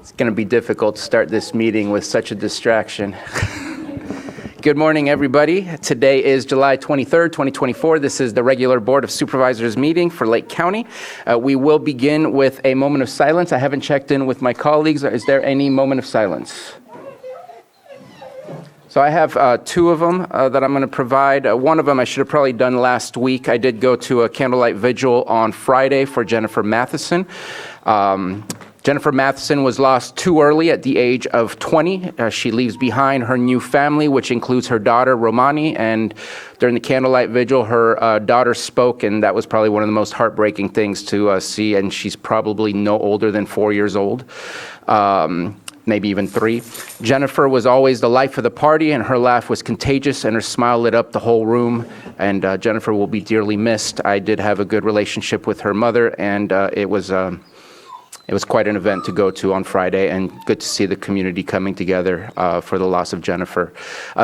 It's going to be difficult to start this meeting with such a distraction. Good morning, everybody. Today is July 23rd, 2024. This is the regular Board of Supervisors meeting for Lake County. We will begin with a moment of silence. I haven't checked in with my colleagues. Is there any moment of silence? So I have two of them that I'm going to provide. One of them I should have probably done last week. I did go to a candlelight vigil on Friday for Jennifer Matheson. Jennifer Matheson was lost too early at the age of 20. She leaves behind her new family, which includes her daughter, Romani, and during the candlelight vigil, her daughter spoke, and that was probably one of the most heartbreaking things to see, and she's probably no older than 4 years old. Maybe even 3. Jennifer was always the life of the party, and her laugh was contagious, and her smile lit up the whole room, and Jennifer will be dearly missed. I did have a good relationship with her mother, and it was quite an event to go to on Friday, and good to see the community coming together for the loss of Jennifer.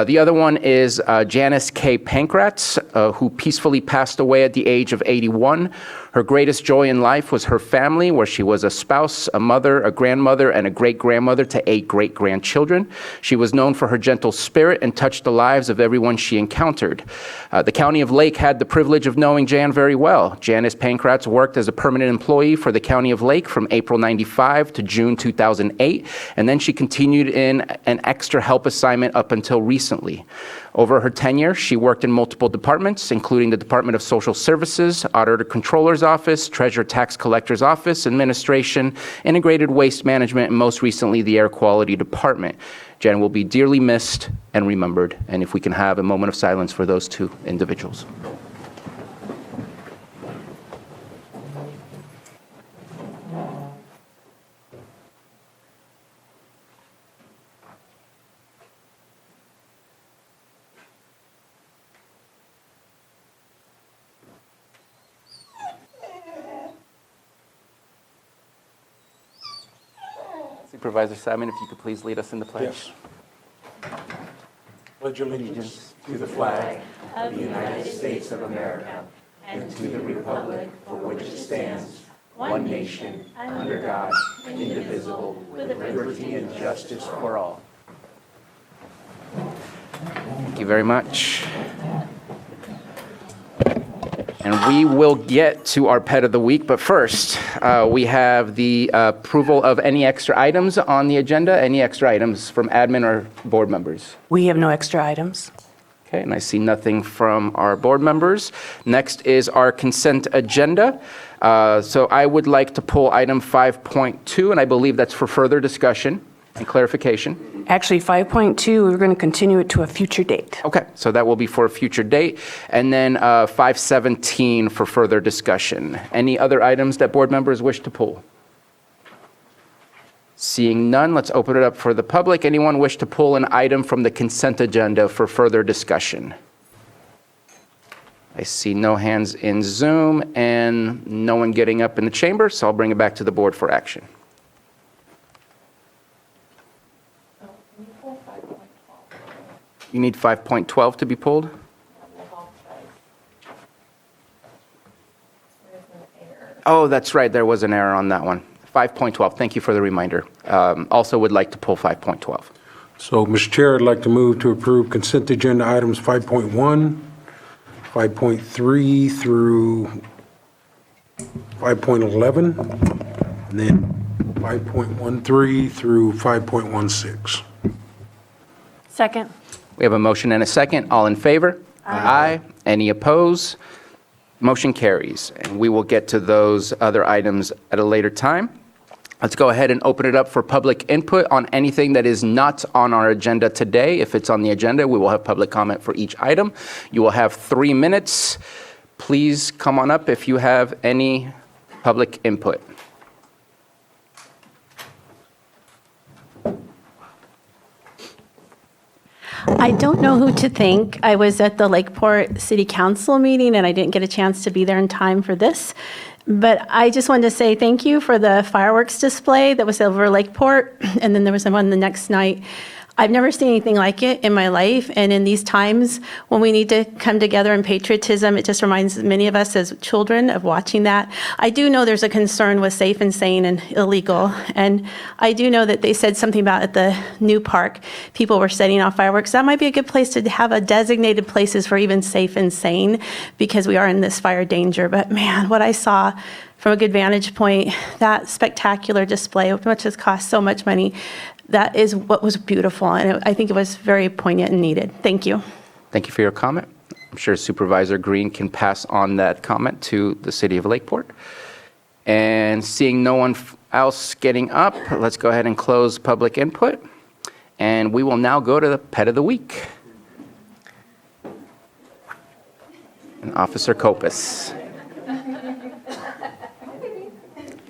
The other one is Janice K. Pankratz, who peacefully passed away at the age of 81. Her greatest joy in life was her family, where she was a spouse, a mother, a grandmother, and a great-grandmother to 8 great-grandchildren. She was known for her gentle spirit and touched the lives of everyone she encountered. The County of Lake had the privilege of knowing Jan very well. Janice Pankratz worked as a permanent employee for the County of Lake from April 95 to June 2008, and then she continued in an extra help assignment up until recently. Over her tenure, she worked in multiple departments, including the Department of Social Services, Auditor Controller's Office, Treasurer Tax Collector's Office, Administration, Integrated Waste Management, and most recently, the Air Quality Department. Jen will be dearly missed and remembered, and if we can have a moment of silence for those two individuals. Supervisor Simon, if you could please lead us in the pledge. Yes. Pledge allegiance to the flag of the United States of America and to the republic for which it stands, one nation, under God, indivisible, with liberty and justice for all. Thank you very much. And we will get to our pet of the week, but first, we have the approval of any extra items on the agenda. Any extra items from admin or board members? We have no extra items. Okay, and I see nothing from our board members. Next is our consent agenda. So I would like to pull item 5.2, and I believe that's for further discussion and clarification. Actually, 5.2, we're going to continue it to a future date. Okay, so that will be for a future date. And then 517 for further discussion. Any other items that board members wish to pull? Seeing none, let's open it up for the public. Anyone wish to pull an item from the consent agenda for further discussion? I see no hands in Zoom and no one getting up in the chamber, so I'll bring it back to the board for action. You need 5.12 to be pulled? Oh, that's right. There was an error on that one. 5.12. Thank you for the reminder. Also would like to pull 5.12. So, Mr. Chair, I'd like to move to approve consent agenda items 5.1, 5.3 through 5.11, and then 5.13 through 5.16. Second. We have a motion and a second. All in favor? Aye. Any opposed? Motion carries. And we will get to those other items at a later time. Let's go ahead and open it up for public input on anything that is not on our agenda today. If it's on the agenda, we will have public comment for each item. You will have 3 minutes. Please come on up if you have any public input. I don't know who to thank. I was at the Lakeport City Council meeting and I didn't get a chance to be there in time for this. But I just wanted to say thank you for the fireworks display that was over Lakeport, and then there was one the next night. I've never seen anything like it in my life, and in these times when we need to come together in patriotism, it just reminds many of us as children of watching that. I do know there's a concern with safe and sane and illegal, and I do know that they said something about at the new park, people were setting off fireworks. That might be a good place to have a designated places for even safe and sane, because we are in this fire danger. But man, what I saw from a good vantage point, that spectacular display, which has cost so much money, that is what was beautiful, and I think it was very poignant and needed. Thank you. Thank you for your comment. I'm sure Supervisor Green can pass on that comment to the City of Lakeport. And seeing no one else getting up, let's go ahead and close public input. And we will now go to the Pet of the Week. And Officer Kopis.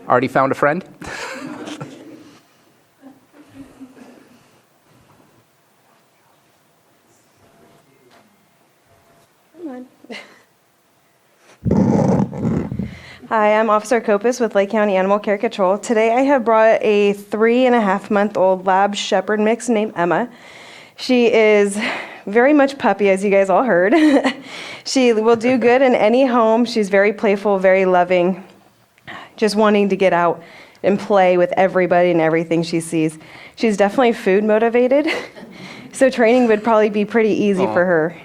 Already found a friend? Hi, I'm Officer Kopis with Lake County Animal Care Control. Today I have brought a 3.5-month-old lab shepherd mix named Emma. She is very much puppy, as you guys all heard. She will do good in any home. She's very playful, very loving, just wanting to get out and play with everybody and everything she sees. She's definitely food motivated, so training would probably be pretty easy for her.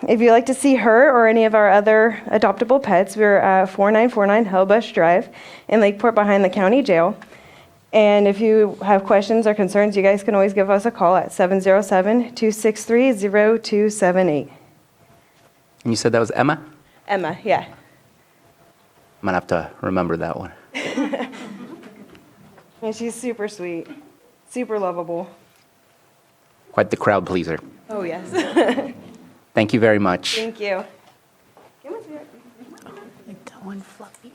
If you'd like to see her or any of our other adoptable pets, we're at 4949 Hellbush Drive in Lakeport behind the county jail. And if you have questions or concerns, you guys can always give us a call at 707-263-0278. And you said that was Emma? Emma, yeah. I'm going to have to remember that one. And she's super sweet, super lovable. Quite the crowd pleaser. Oh, yes. Thank you very much. Thank you. Like that one fluffy.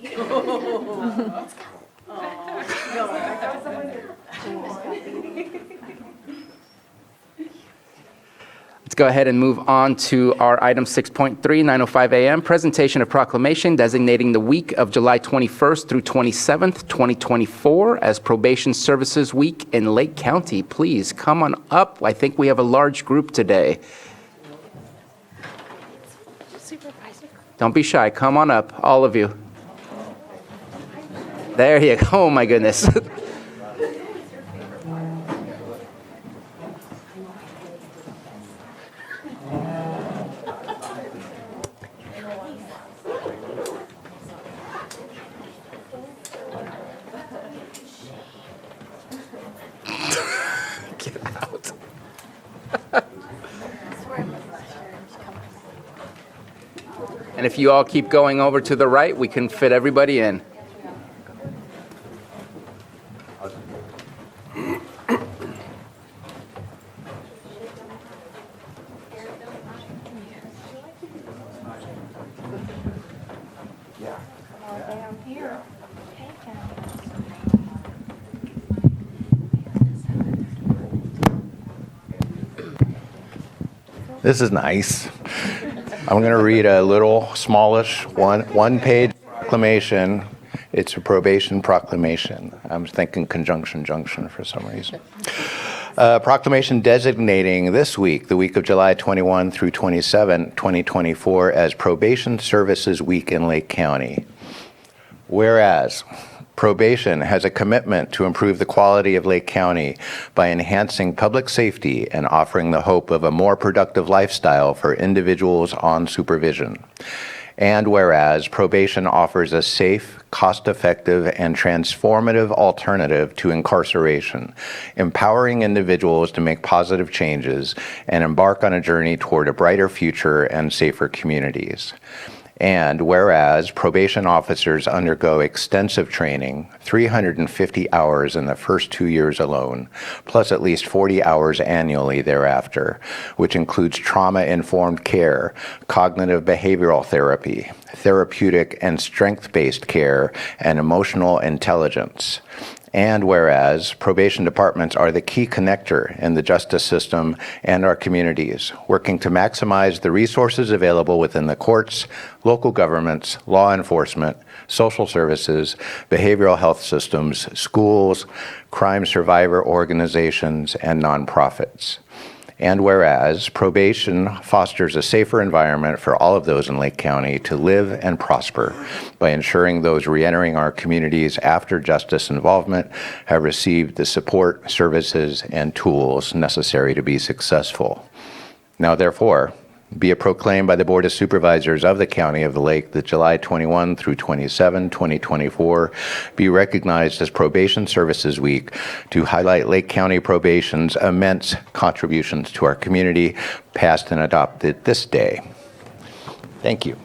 Let's go ahead and move on to our item 6.3, 9:05 a.m., presentation of proclamation designating the week of July 21st through 27th, 2024 as Probation Services Week in Lake County. Please come on up. I think we have a large group today. Don't be shy. Come on up, all of you. There you go. Oh, my goodness. Get out. And if you all keep going over to the right, we can fit everybody in. This is nice. I'm going to read a little smallish one-page proclamation. It's a probation proclamation. I'm thinking conjunction junction for some reason. Proclamation designating this week, the week of July 21 through 27, 2024, as Probation Services Week in Lake County. Whereas probation has a commitment to improve the quality of Lake County by enhancing public safety and offering the hope of a more productive lifestyle for individuals on supervision. And whereas probation offers a safe, cost-effective, and transformative alternative to incarceration, empowering individuals to make positive changes and embark on a journey toward a brighter future and safer communities. And whereas probation officers undergo extensive training, 350 hours in the first 2 years alone, plus at least 40 hours annually thereafter, which includes trauma-informed care, cognitive behavioral therapy, therapeutic and strength-based care, and emotional intelligence. And whereas probation departments are the key connector in the justice system and our communities, working to maximize the resources available within the courts, local governments, law enforcement, social services, behavioral health systems, schools, crime survivor organizations, and nonprofits. And whereas probation fosters a safer environment for all of those in Lake County to live and prosper by ensuring those reentering our communities after justice involvement have received the support, services, and tools necessary to be successful. Now, therefore, be it proclaimed by the Board of Supervisors of the County of the Lake that July 21 through 27, 2024 be recognized as Probation Services Week to highlight Lake County Probation's immense contributions to our community, passed and adopted this day. Thank you.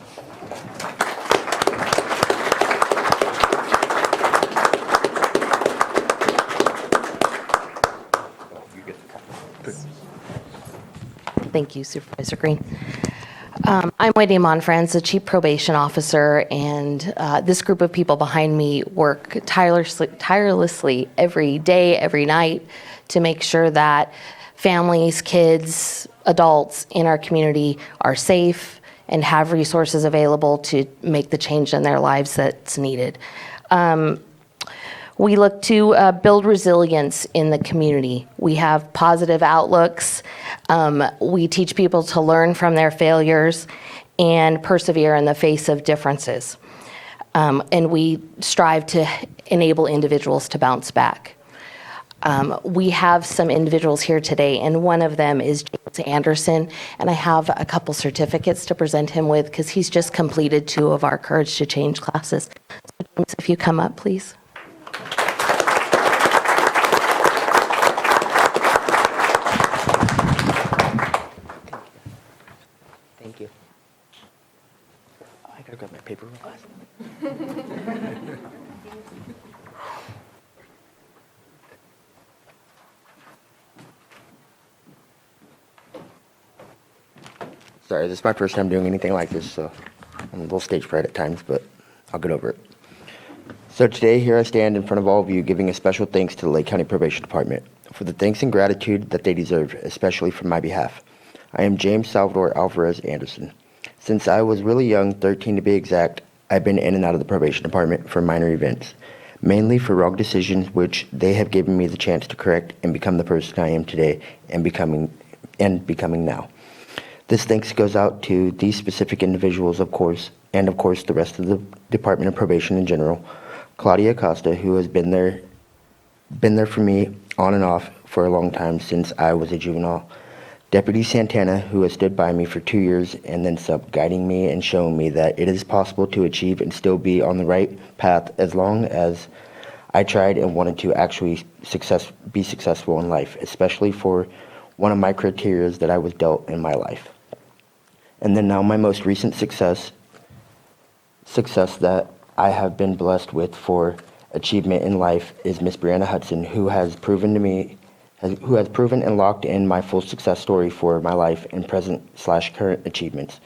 Thank you, Supervisor Green. I'm Wendy Monfrance, the Chief Probation Officer, and this group of people behind me work tirelessly every day, every night to make sure that families, kids, adults in our community are safe and have resources available to make the change in their lives that's needed. We look to build resilience in the community. We have positive outlooks. We teach people to learn from their failures and persevere in the face of differences. And we strive to enable individuals to bounce back. We have some individuals here today, and one of them is James Anderson, and I have a couple certificates to present him with because he's just completed 2 of our Courage to Change classes. So James, if you come up, please. Thank you. I gotta grab my paper real fast. Sorry, this is my first time doing anything like this, so I'm a little stage fright at times, but I'll get over it. So today, here I stand in front of all of you giving a special thanks to the Lake County Probation Department for the thanks and gratitude that they deserve, especially from my behalf. I am James Salvador Alvarez Anderson. Since I was really young, 13 to be exact, I've been in and out of the probation department for minor events, mainly for wrong decisions which they have given me the chance to correct and become the person I am today and becoming now. This thanks goes out to these specific individuals, of course, and of course the rest of the Department of Probation in general. Claudia Costa, who has been there for me on and off for a long time since I was a juvenile. Deputy Santana, who has stood by me for 2 years and then some, guiding me and showing me that it is possible to achieve and still be on the right path as long as I tried and wanted to actually be successful in life, especially for one of my criteria that I was dealt in my life. And then now my most recent success that I have been blessed with for achievement in life is Miss Brianna Hudson, who has proven and locked in my full success story for my life and present/current achievements.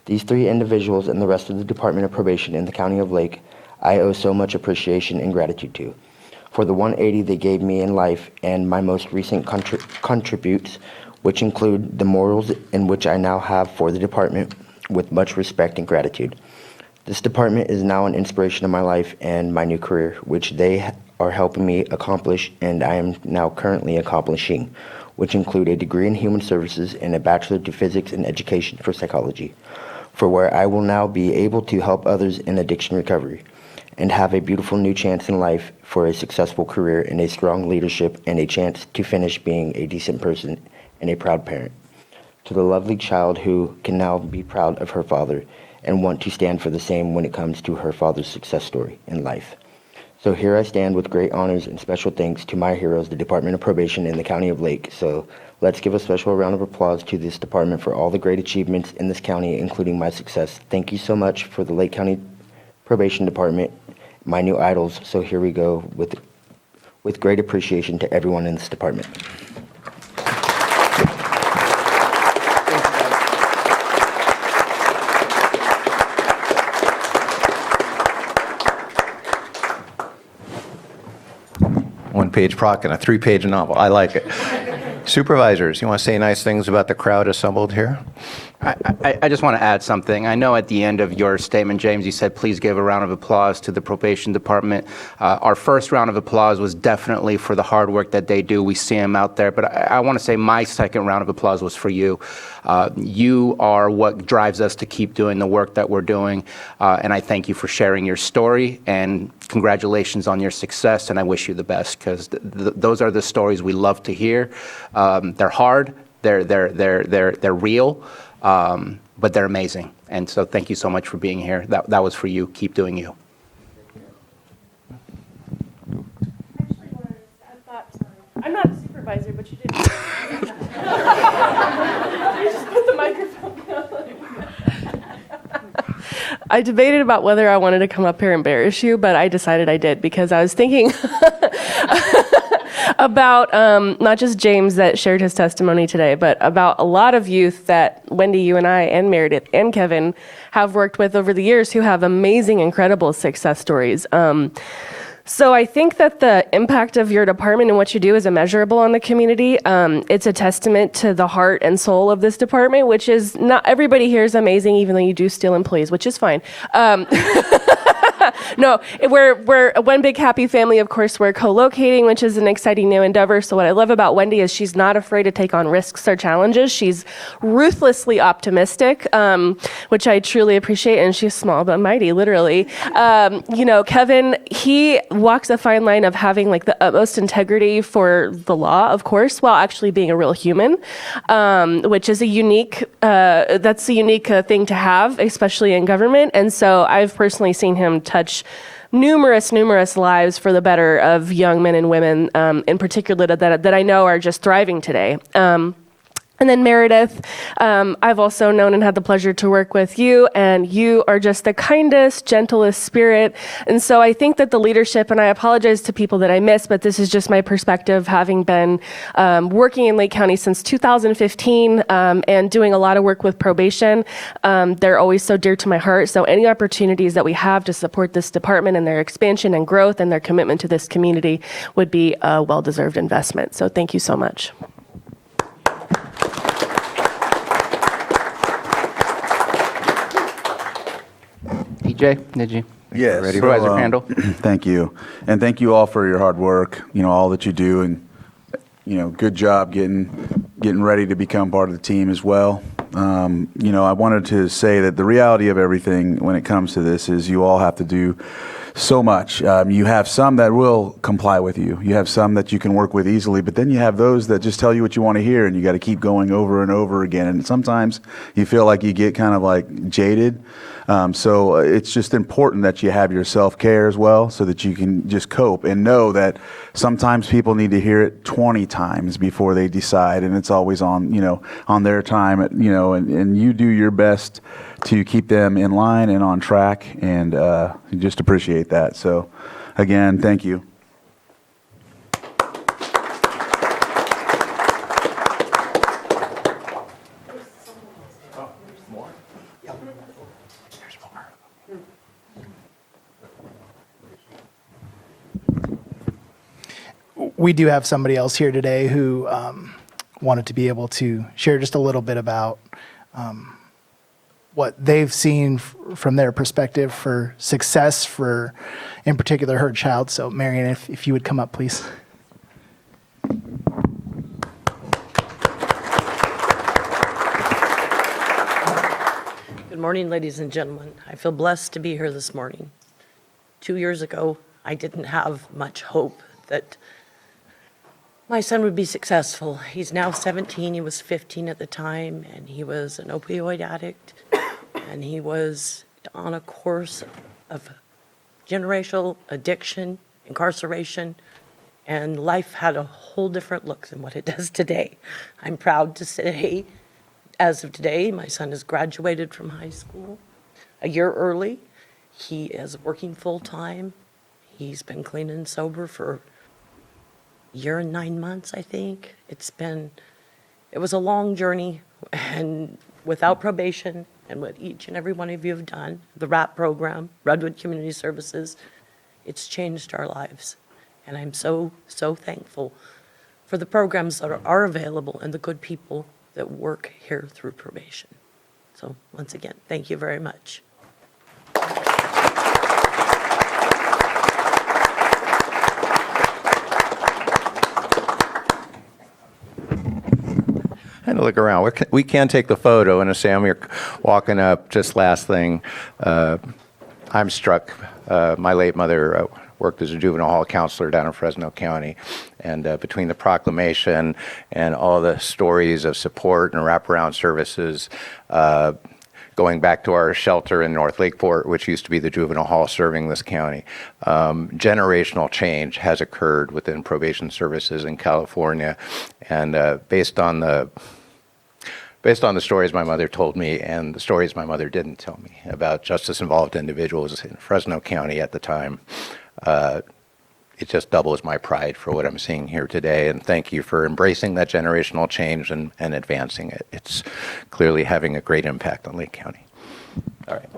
These 3 individuals and the rest of the Department of Probation in the County of Lake, I owe so much appreciation and gratitude to. For the 180 they gave me in life and my most recent contributes, which include the morals in which I now have for the department with much respect and gratitude. This department is now an inspiration of my life and my new career, which they are helping me accomplish and I am now currently accomplishing, which include a degree in human services and a bachelor to physics and education for psychology, for where I will now be able to help others in addiction recovery and have a beautiful new chance in life for a successful career and a strong leadership and a chance to finish being a decent person and a proud parent. To the lovely child who can now be proud of her father and want to stand for the same when it comes to her father's success story in life. So here I stand with great honors and special thanks to my heroes, the Department of Probation in the County of Lake. So let's give a special round of applause to this department for all the great achievements in this county, including my success. Thank you so much for the Lake County Probation Department, my new idols. So here we go with great appreciation to everyone in this department. one-page proc and a three-page novel. I like it. Supervisors, you want to say nice things about the crowd assembled here? I just want to add something. I know at the end of your statement, James, you said please give a round of applause to the probation department. Our first round of applause was definitely for the hard work that they do. We see them out there. But I want to say my second round of applause was for you. You are what drives us to keep doing the work that we're doing. And I thank you for sharing your story. And congratulations on your success. And I wish you the best, because those are the stories we love to hear. They're hard. They're real. But they're amazing. And so thank you so much for being here. That was for you. Keep doing you. I'm not a supervisor, but you did. You just put the microphone down. I debated about whether I wanted to come up here and embarrass you, but I decided I did because I was thinking about not just James that shared his testimony today, but about a lot of youth that Wendy, you and I, and Meredith, and Kevin have worked with over the years who have amazing, incredible success stories. So I think that the impact of your department and what you do is immeasurable on the community. It's a testament to the heart and soul of this department, which is not everybody here is amazing, even though you do steal employees, which is fine. No, we're one big happy family. Of course, we're co-locating, which is an exciting new endeavor. So what I love about Wendy is she's not afraid to take on risks or challenges. She's ruthlessly optimistic, which I truly appreciate. And she's small but mighty, literally. Kevin, he walks a fine line of having like the utmost integrity for the law, of course, while actually being a real human, which is a unique thing to have, especially in government. And so I've personally seen him touch numerous lives for the better of young men and women, in particular that I know are just thriving today. And then Meredith, I've also known and had the pleasure to work with you, and you are just the kindest, gentlest spirit. And so I think that the leadership, and I apologize to people that I miss, but this is just my perspective, having been working in Lake County since 2015 and doing a lot of work with probation. They're always so dear to my heart. So any opportunities that we have to support this department and their expansion and growth and their commitment to this community would be a well-deserved investment. So thank you so much. PJ, did you? Yes. Ready? Supervisor Crandall. Thank you. And thank you all for your hard work, all that you do, and, good job getting ready to become part of the team as well. I wanted to say that the reality of everything when it comes to this is you all have to do so much. You have some that will comply with you. You have some that you can work with easily, but then you have those that just tell you what you want to hear, and you got to keep going over and over again. And sometimes you feel like you get kind of like jaded. So it's just important that you have your self-care as well, so that you can just cope and know that sometimes people need to hear it 20 times before they decide, and it's always on their time, and you do your best to keep them in line and on track, and just appreciate that. So again, thank you. We do have somebody else here today who wanted to be able to share just a little bit about what they've seen from their perspective for success for, in particular, her child. So, Marion, if you would come up, please. Good morning, ladies and gentlemen. I feel blessed to be here this morning. 2 years ago, I didn't have much hope that my son would be successful. He's now 17. He was 15 at the time, and he was an opioid addict, and he was on a course of generational addiction, incarceration, and life had a whole different look than what it does today. I'm proud to say, as of today, my son has graduated from high school a year early. He is working full-time. He's been clean and sober for a year and 9 months, I think. It was a long journey, and without probation and what each and every one of you have done, the RAP program, Redwood Community Services, it's changed our lives. And I'm so, so thankful for the programs that are available and the good people that work here through probation. So once again, thank you very much. And look around. We can take the photo. And as Sam, you're walking up, just last thing, I'm struck. My late mother worked as a juvenile hall counselor down in Fresno County. And between the proclamation and all the stories of support and wraparound services, going back to our shelter in North Lakeport, which used to be the juvenile hall serving this county, generational change has occurred within probation services in California. And based on the stories my mother told me and the stories my mother didn't tell me about justice-involved individuals in Fresno County at the time, it just doubles my pride for what I'm seeing here today. And thank you for embracing that generational change and advancing it. It's clearly having a great impact on Lake County. All right.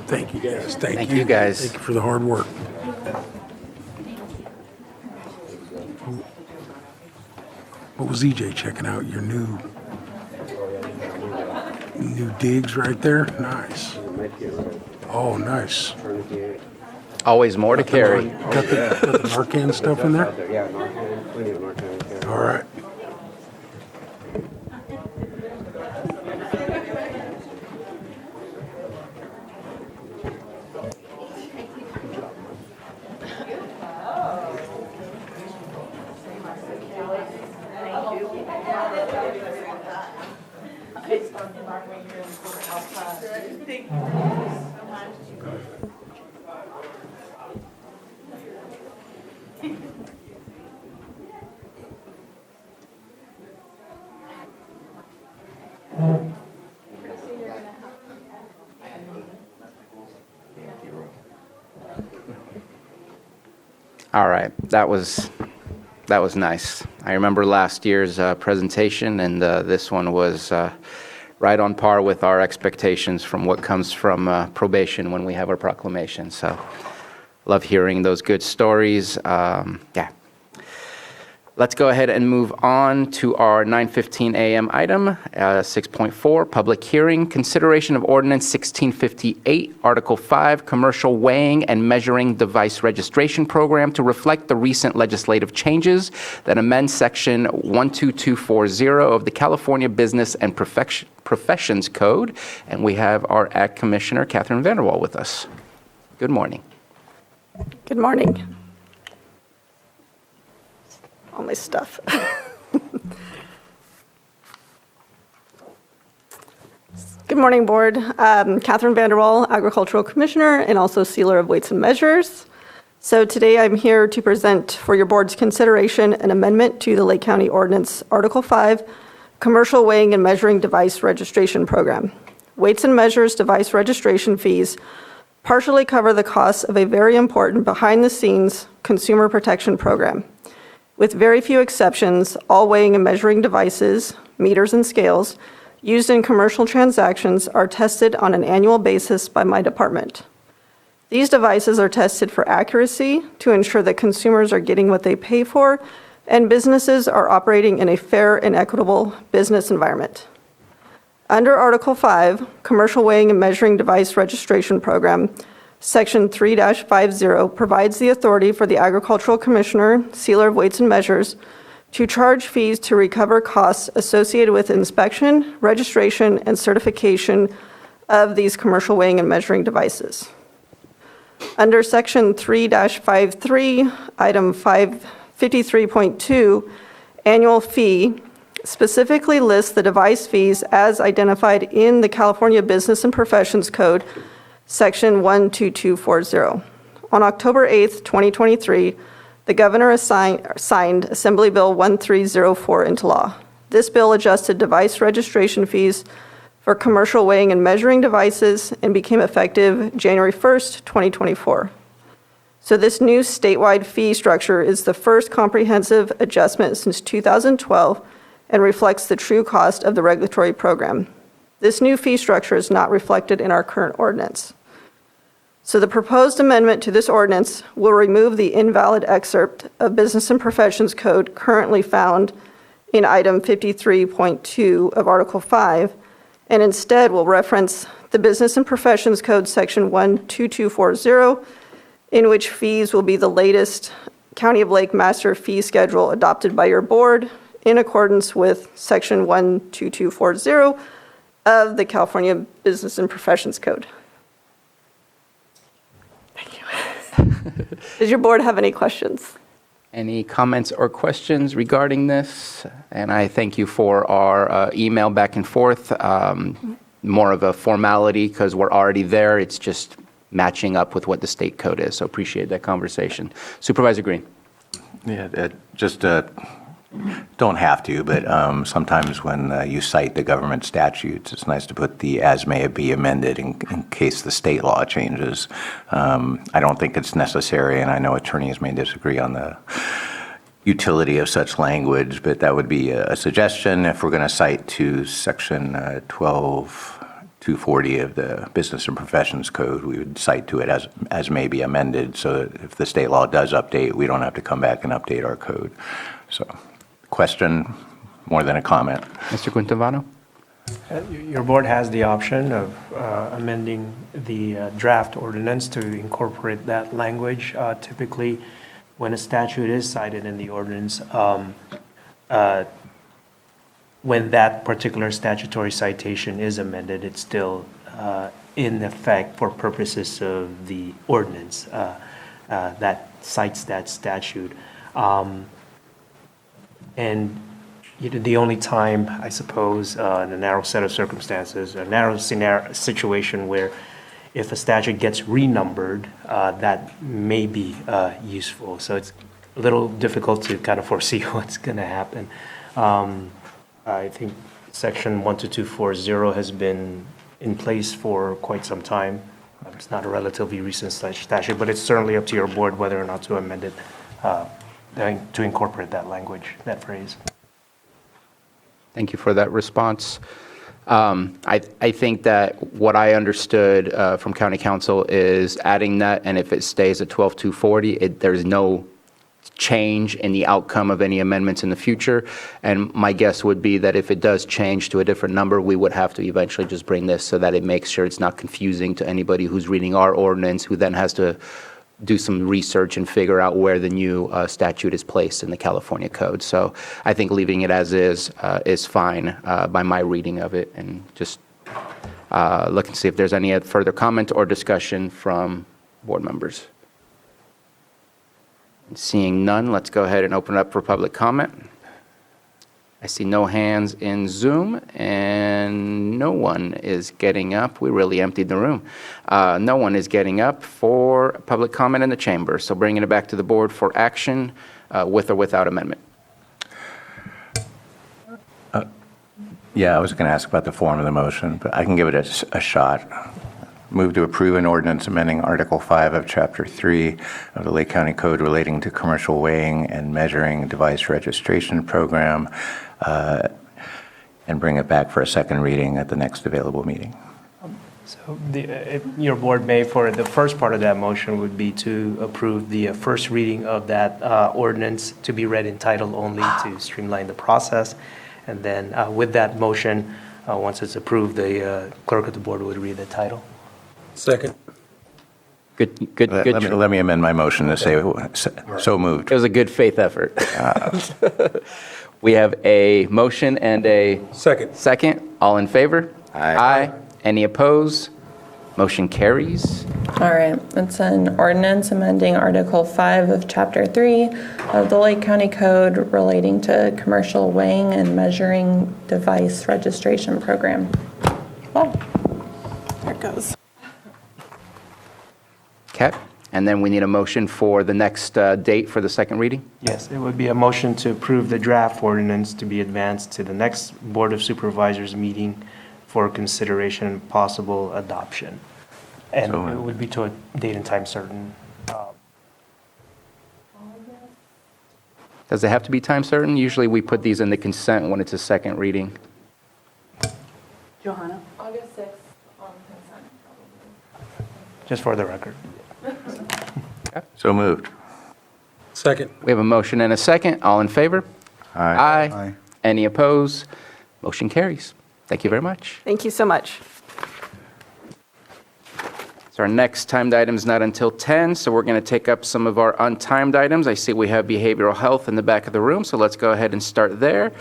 Thank you, guys. Thank you, guys. Thank you for the hard work. What was EJ checking out? Your new digs right there? Nice. Oh, nice. Always more to carry. Got the Narcan stuff in there? Yeah, Narcan, plenty of Narcan. All right. All right, that was nice. I remember last year's presentation, and this one was right on par with our expectations from what comes from probation when we have our proclamation. So, love hearing those good stories. Yeah. Let's go ahead and move on to our 9:15 a.m. item, 6.4, public hearing, consideration of ordinance 1658, Article 5, commercial weighing and measuring device registration program to reflect the recent legislative changes that amend Section 12240 of the California Business and Professions Code. And we have our Ag Commissioner, Catherine Vanderwall, with us. Good morning. Good morning. All my stuff. Good morning, Board. Catherine Vanderwall, Agricultural Commissioner and also Sealer of Weights and Measures. So today I'm here to present for your Board's consideration an amendment to the Lake County Ordinance Article 5, Commercial Weighing and Measuring Device Registration Program. Weights and Measures device registration fees partially cover the costs of a very important behind-the-scenes consumer protection program. With very few exceptions, all weighing and measuring devices, meters and scales, used in commercial transactions are tested on an annual basis by my department. These devices are tested for accuracy to ensure that consumers are getting what they pay for and businesses are operating in a fair and equitable business environment. Under Article 5, Commercial Weighing and Measuring Device Registration Program, Section 3-50 provides the authority for the Agricultural Commissioner, Sealer of Weights and Measures, to charge fees to recover costs associated with inspection, registration, and certification of these commercial weighing and measuring devices. Under Section 3-53, Item 553.2, annual fee specifically lists the device fees as identified in the California Business and Professions Code, Section 12240. On October 8th, 2023, the governor signed Assembly Bill 1304 into law. This bill adjusted device registration fees for commercial weighing and measuring devices and became effective January 1st, 2024. So this new statewide fee structure is the first comprehensive adjustment since 2012 and reflects the true cost of the regulatory program. This new fee structure is not reflected in our current ordinance. So the proposed amendment to this ordinance will remove the invalid excerpt of Business and Professions Code currently found in item 53.2 of Article 5, and instead will reference the Business and Professions Code Section 12240, in which fees will be the latest County of Lake Master Fee Schedule adopted by your board in accordance with Section 12240 of the California Business and Professions Code. Thank you. Does your board have any questions? Any comments or questions regarding this? And I thank you for our email back and forth. More of a formality because we're already there. It's just matching up with what the state code is. So appreciate that conversation. Supervisor Green. Yeah, just don't have to, but sometimes when you cite the government statutes, it's nice to put the as may be amended in case the state law changes. I don't think it's necessary, and I know attorneys may disagree on the utility of such language, but that would be a suggestion. If we're going to cite to Section 12240 of the Business and Professions Code, we would cite to it as may be amended, so that if the state law does update, we don't have to come back and update our code. So, question more than a comment. Mr. Quintovano? Your board has the option of amending the draft ordinance to incorporate that language. Typically, when a statute is cited in the ordinance, when that particular statutory citation is amended, it's still in effect for purposes of the ordinance that cites that statute. And the only time, I suppose, in a narrow set of circumstances, a narrow situation where if a statute gets renumbered, that may be useful. So it's a little difficult to kind of foresee what's going to happen. I think Section 12240 has been in place for quite some time. It's not a relatively recent statute, but it's certainly up to your board whether or not to amend it to incorporate that language, that phrase. Thank you for that response. I think that what I understood from County Council is adding that, and if it stays at 12240, there's no change in the outcome of any amendments in the future. And my guess would be that if it does change to a different number, we would have to eventually just bring this so that it makes sure it's not confusing to anybody who's reading our ordinance, who then has to do some research and figure out where the new statute is placed in the California code. So I think leaving it as is fine by my reading of it, and just look and see if there's any further comment or discussion from board members. Seeing none, let's go ahead and open it up for public comment. I see no hands in Zoom, and no one is getting up. We really emptied the room. No one is getting up for public comment in the chamber. So bringing it back to the board for action with or without amendment. Yeah, I was going to ask about the form of the motion, but I can give it a shot. Move to approve an ordinance amending Article 5 of Chapter 3 of the Lake County Code relating to commercial weighing and measuring device registration program, and bring it back for a second reading at the next available meeting. So your board may, for the first part of that motion, would be to approve the first reading of that ordinance to be read in title only to streamline the process. And then with that motion, once it's approved, the clerk of the board would read the title. Second. Good. Let me amend my motion to say so moved. It was a good faith effort. We have a motion and a second. All in favor? Aye. Any opposed? Motion carries. All right, it's an ordinance amending Article 5 of Chapter 3 of the Lake County Code relating to commercial weighing and measuring device registration program. Oh, there it goes. Okay. And then we need a motion for the next date for the second reading? Yes, it would be a motion to approve the draft ordinance to be advanced to the next Board of Supervisors meeting for consideration and possible adoption. And it would be to a date and time certain. Does it have to be time certain? Usually we put these in the consent when it's a second reading. Johanna? August 6th on consent. Just for the record. So moved. Second. We have a motion and a second. All in favor? Aye. Aye. Any opposed? Motion carries. Thank you very much. Thank you so much. So our next timed item is not until 10, so we're going to take up some of our untimed items. I see we have behavioral health in the back of the room, so let's go ahead and start there.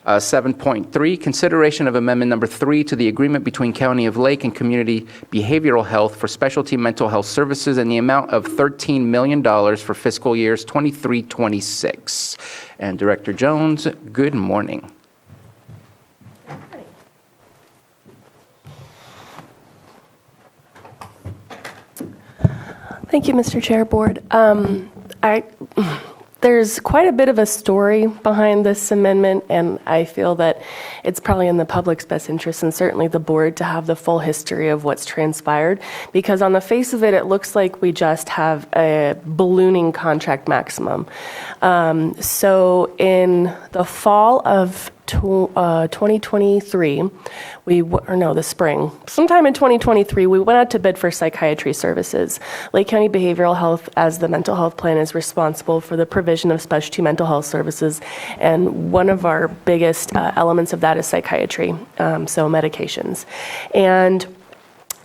7.3, consideration of amendment number 3 to the agreement between County of Lake and Community Behavioral Health for specialty mental health services in the amount of $13 million for fiscal years 23-26. And Director Jones, good morning. Thank you, Mr. Chair, Board. There's quite a bit of a story behind this amendment, and I feel that it's probably in the public's best interest and certainly the board to have the full history of what's transpired, because on the face of it, it looks like we just have a ballooning contract maximum. So in the fall of 2023, the spring, sometime in 2023, we went out to bid for psychiatry services. Lake County Behavioral Health, as the mental health plan, is responsible for the provision of specialty mental health services, and one of our biggest elements of that is psychiatry, so medications. And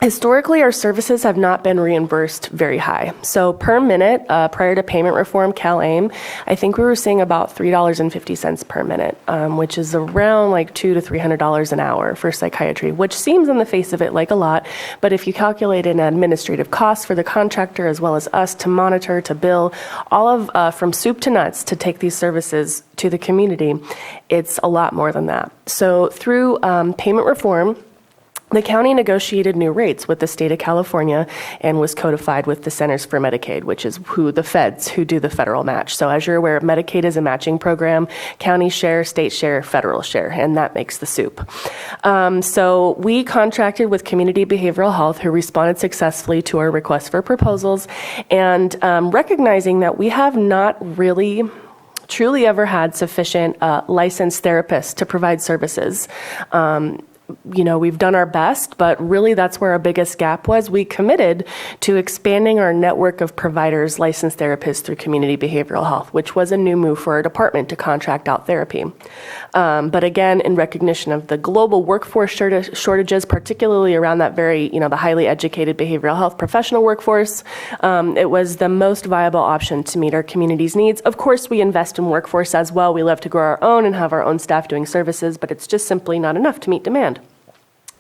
historically, our services have not been reimbursed very high. So per minute, prior to payment reform, CalAIM, I think we were seeing about $3.50 per minute, which is around like $200 to $300 an hour for psychiatry, which seems on the face of it like a lot. But if you calculate in administrative costs for the contractor as well as us to monitor, to bill, all of from soup to nuts to take these services to the community, it's a lot more than that. So through payment reform, the county negotiated new rates with the state of California and was codified with the Centers for Medicaid, which is who do the federal match. So as you're aware, Medicaid is a matching program, county share, state share, federal share, and that makes the soup. So we contracted with Community Behavioral Health, who responded successfully to our request for proposals, and recognizing that we have not really truly ever had sufficient licensed therapists to provide services. We've done our best, but really that's where our biggest gap was. We committed to expanding our network of providers, licensed therapists through Community Behavioral Health, which was a new move for our department to contract out therapy. But again, in recognition of the global workforce shortages, particularly around that the highly educated behavioral health professional workforce, it was the most viable option to meet our community's needs. Of course, we invest in workforce as well. We love to grow our own and have our own staff doing services, but it's just simply not enough to meet demand.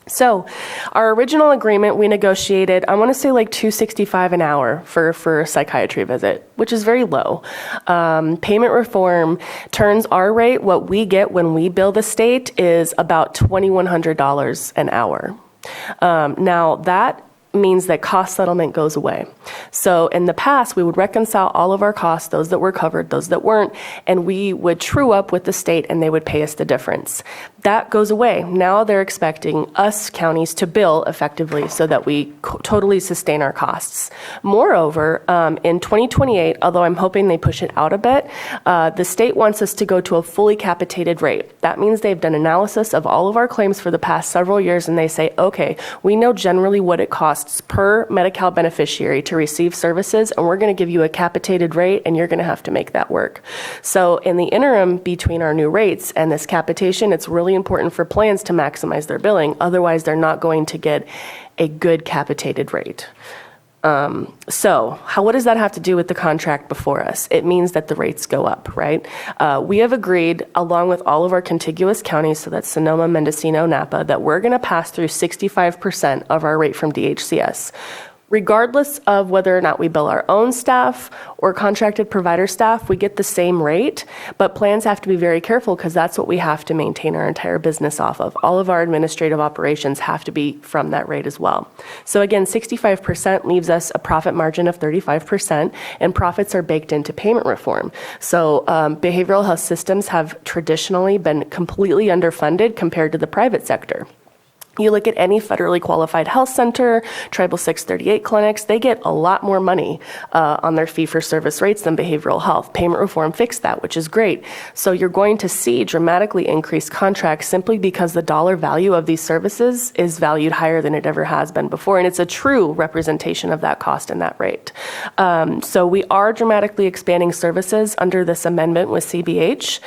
So our original agreement, we negotiated, I want to say like $265 an hour for a psychiatry visit, which is very low. Payment reform turns our rate, what we get when we bill the state, is about $2,100 an hour. Now that means that cost settlement goes away. So in the past, we would reconcile all of our costs, those that were covered, those that weren't, and we would true up with the state and they would pay us the difference. That goes away. Now they're expecting us counties to bill effectively so that we totally sustain our costs. Moreover, in 2028, although I'm hoping they push it out a bit, the state wants us to go to a fully capitated rate. That means they've done analysis of all of our claims for the past several years and they say, okay, we know generally what it costs per Medi-Cal beneficiary to receive services, and we're going to give you a capitated rate, and you're going to have to make that work. So in the interim between our new rates and this capitation, it's really important for plans to maximize their billing. Otherwise, they're not going to get a good capitated rate. So what does that have to do with the contract before us? It means that the rates go up, right? We have agreed, along with all of our contiguous counties, so that's Sonoma, Mendocino, Napa, that we're going to pass through 65% of our rate from DHCS. regardless of whether or not we bill our own staff or contracted provider staff, we get the same rate, but plans have to be very careful because that's what we have to maintain our entire business off of. All of our administrative operations have to be from that rate as well. So again, 65% leaves us a profit margin of 35%, and profits are baked into payment reform. So behavioral health systems have traditionally been completely underfunded compared to the private sector. You look at any federally qualified health center, Tribal 638 clinics, they get a lot more money on their fee-for-service rates than behavioral health. Payment reform fixed that, which is great. So you're going to see dramatically increased contracts simply because the dollar value of these services is valued higher than it ever has been before, and it's a true representation of that cost and that rate. So we are dramatically expanding services under this amendment with CBH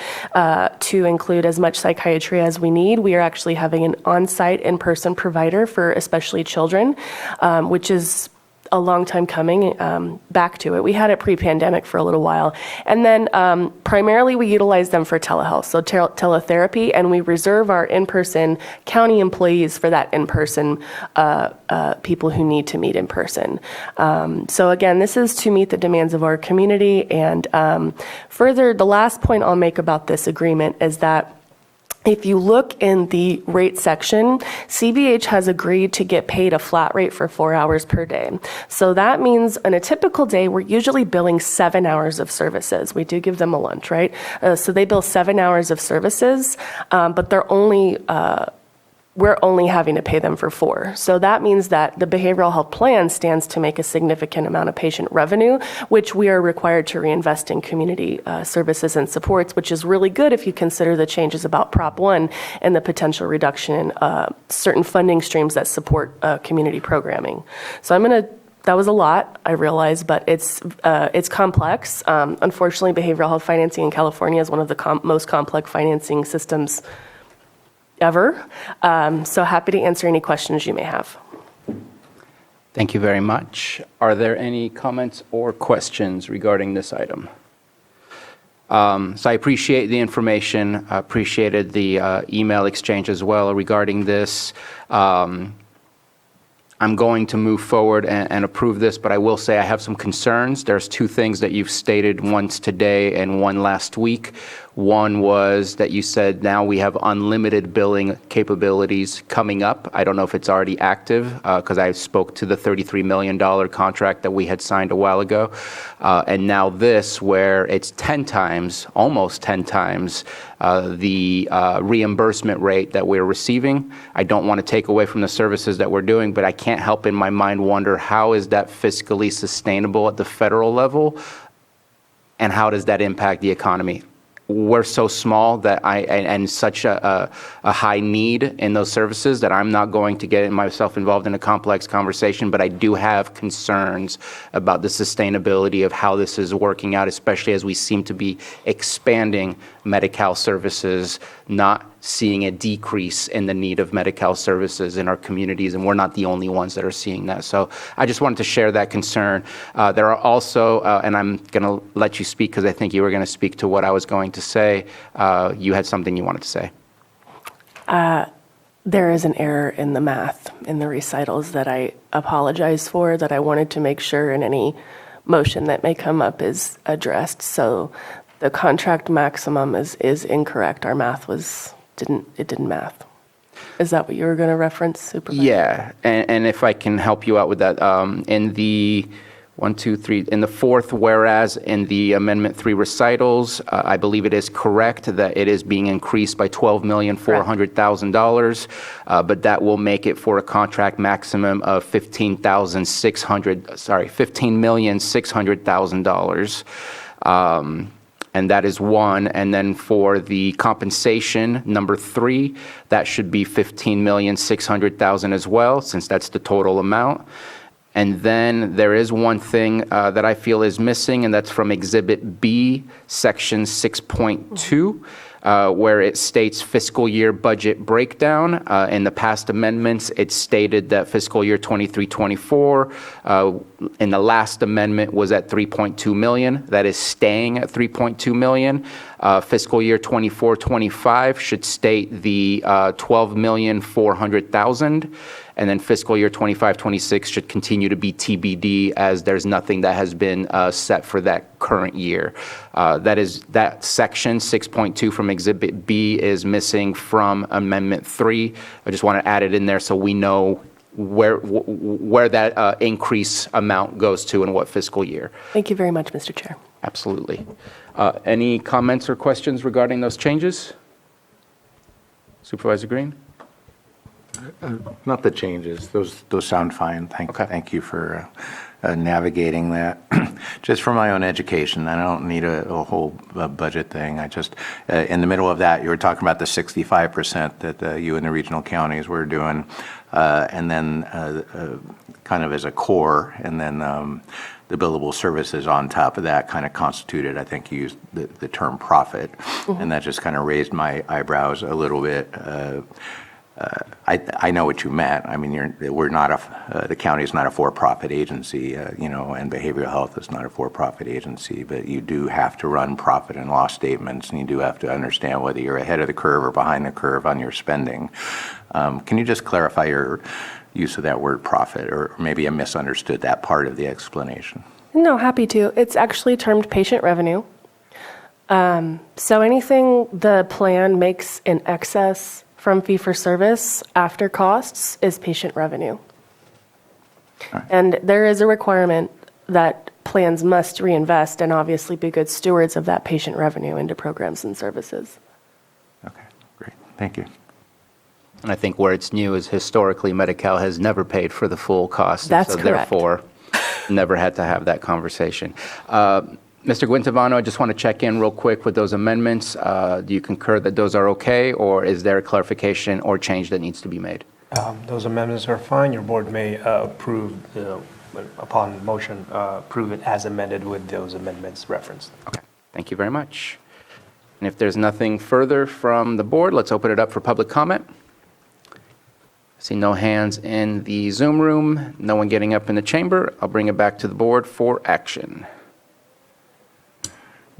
to include as much psychiatry as we need. We are actually having an on-site in-person provider for especially children, which is a long time coming. Back to it. We had it pre-pandemic for a little while. And then primarily we utilize them for telehealth, so teletherapy, and we reserve our in-person county employees for that in-person people who need to meet in person. So again, this is to meet the demands of our community. And further, the last point I'll make about this agreement is that if you look in the rate section, CBH has agreed to get paid a flat rate for 4 hours per day. So that means in a typical day, we're usually billing 7 hours of services. We do give them a lunch, right? So they bill 7 hours of services, but we're only having to pay them for 4. So that means that the behavioral health plan stands to make a significant amount of patient revenue, which we are required to reinvest in community services and supports, which is really good if you consider the changes about Prop 1 and the potential reduction in certain funding streams that support community programming. So that was a lot, I realize, but it's complex. Unfortunately, behavioral health financing in California is one of the most complex financing systems ever. So happy to answer any questions you may have. Thank you very much. Are there any comments or questions regarding this item? So I appreciate the information. I appreciated the email exchange as well regarding this. I'm going to move forward and approve this, but I will say I have some concerns. There's 2 things that you've stated, once today and one last week. One was that you said now we have unlimited billing capabilities coming up. I don't know if it's already active because I spoke to the $33 million contract that we had signed a while ago. And now this, where it's 10 times, almost 10 times the reimbursement rate that we're receiving. I don't want to take away from the services that we're doing, but I can't help in my mind wonder how is that fiscally sustainable at the federal level, and how does that impact the economy? We're so small that and such a high need in those services that I'm not going to get myself involved in a complex conversation, but I do have concerns about the sustainability of how this is working out, especially as we seem to be expanding Medi-Cal services, not seeing a decrease in the need of Medi-Cal services in our communities, and we're not the only ones that are seeing that. So I just wanted to share that concern. There are also, and I'm going to let you speak because I think you were going to speak to what I was going to say. You had something you wanted to say. There is an error in the math in the recitals that I apologize for, that I wanted to make sure in any motion that may come up is addressed. So the contract maximum is incorrect. Our math didn't math. Is that what you were going to reference, Supervisor? Yeah, and if I can help you out with that, in the in the fourth whereas in the Amendment 3 recitals, I believe it is correct that it is being increased by $12,400,000, but that will make it for a contract maximum of $15,600,000. And that is one. And then for the compensation, number 3, that should be $15,600,000 as well, since that's the total amount. And then there is one thing that I feel is missing, and that's from Exhibit B, Section 6.2, where it states fiscal year budget breakdown. In the past amendments, it stated that fiscal year 23-24 in the last amendment was at $3.2 million. That is staying at $3.2 million. Fiscal year 24-25 should state the $12,400,000, and then fiscal year 25-26 should continue to be TBD, as there's nothing that has been set for that current year. That section 6.2 from Exhibit B is missing from Amendment 3. I just want to add it in there so we know where that increase amount goes to and what fiscal year. Thank you very much, Mr. Chair. Absolutely. Any comments or questions regarding those changes? Supervisor Green? Not the changes. Those sound fine. Thank you for navigating that. Just for my own education, I don't need a whole budget thing. I just, in the middle of that, you were talking about the 65% that you and the regional counties were doing, and then kind of as a core, and then the billable services on top of that kind of constituted, I think you used the term profit, and that just kind of raised my eyebrows a little bit. I know what you meant. I mean, we're not the county is not a for-profit agency, and behavioral health is not a for-profit agency, but you do have to run profit and loss statements, and you do have to understand whether you're ahead of the curve or behind the curve on your spending. Can you just clarify your use of that word profit, or maybe I misunderstood that part of the explanation? No, happy to. It's actually termed patient revenue. So anything the plan makes in excess from fee-for-service after costs is patient revenue. Right. And there is a requirement that plans must reinvest and obviously be good stewards of that patient revenue into programs and services. Okay, great. Thank you. And I think where it's new is historically Medi-Cal has never paid for the full cost. That's so correct. Therefore, never had to have that conversation. Mr. Guintavano, I just want to check in real quick with those amendments. Do you concur that those are okay, or is there a clarification or change that needs to be made? Those amendments are fine. Your board may approve, upon motion, approve it as amended with those amendments referenced. Okay, thank you very much. And if there's nothing further from the board, let's open it up for public comment. I see no hands in the Zoom room, no one getting up in the chamber. I'll bring it back to the board for action.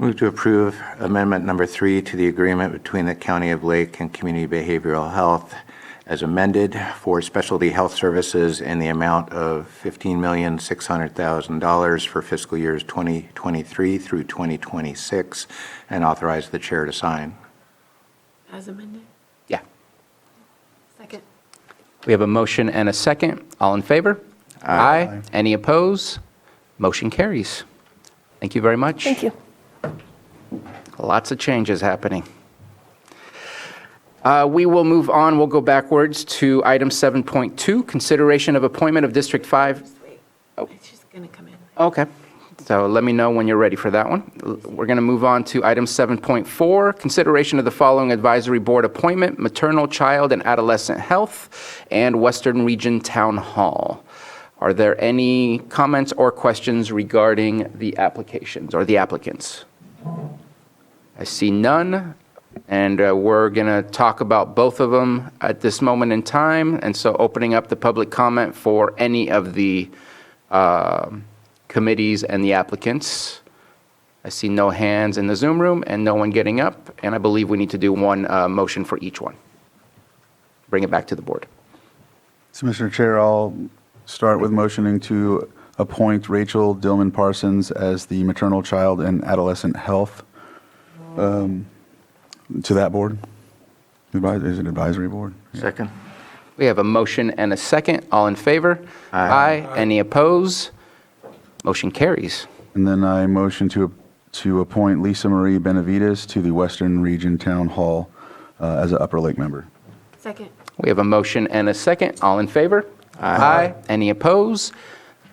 Move to approve amendment number 3 to the agreement between the County of Lake and Community Behavioral Health as amended for specialty health services in the amount of $15,600,000 for fiscal years 2023 through 2026, and authorize the chair to sign. As amended? Yeah. Second. We have a motion and a second. All in favor? Aye. Any opposed? Motion carries. Thank you very much. Thank you. Lots of changes happening. We will move on. We'll go backwards to item 7.2, consideration of appointment of District 5. Oh. She's going to come in. Okay. So let me know when you're ready for that one. We're going to move on to item 7.4, consideration of the following advisory board appointment: Maternal, Child, and Adolescent Health and Western Region Town Hall. Are there any comments or questions regarding the applications or the applicants? I see none, and we're going to talk about both of them at this moment in time, and so opening up the public comment for any of the committees and the applicants. I see no hands in the Zoom room and no one getting up, and I believe we need to do one motion for each one. Bring it back to the board. So, Mr. Chair, I'll start with motioning to appoint Rachel Dillman Parsons as the Maternal, Child, and Adolescent Health to that board. Is it advisory board? Yeah. Second. We have a motion and a second. All in favor? Aye. Any opposed? Motion carries. And then I motion to appoint Lisa Marie Benavides to the Western Region Town Hall as an Upper Lake member. Second. We have a motion and a second. All in favor? Aye. Any opposed?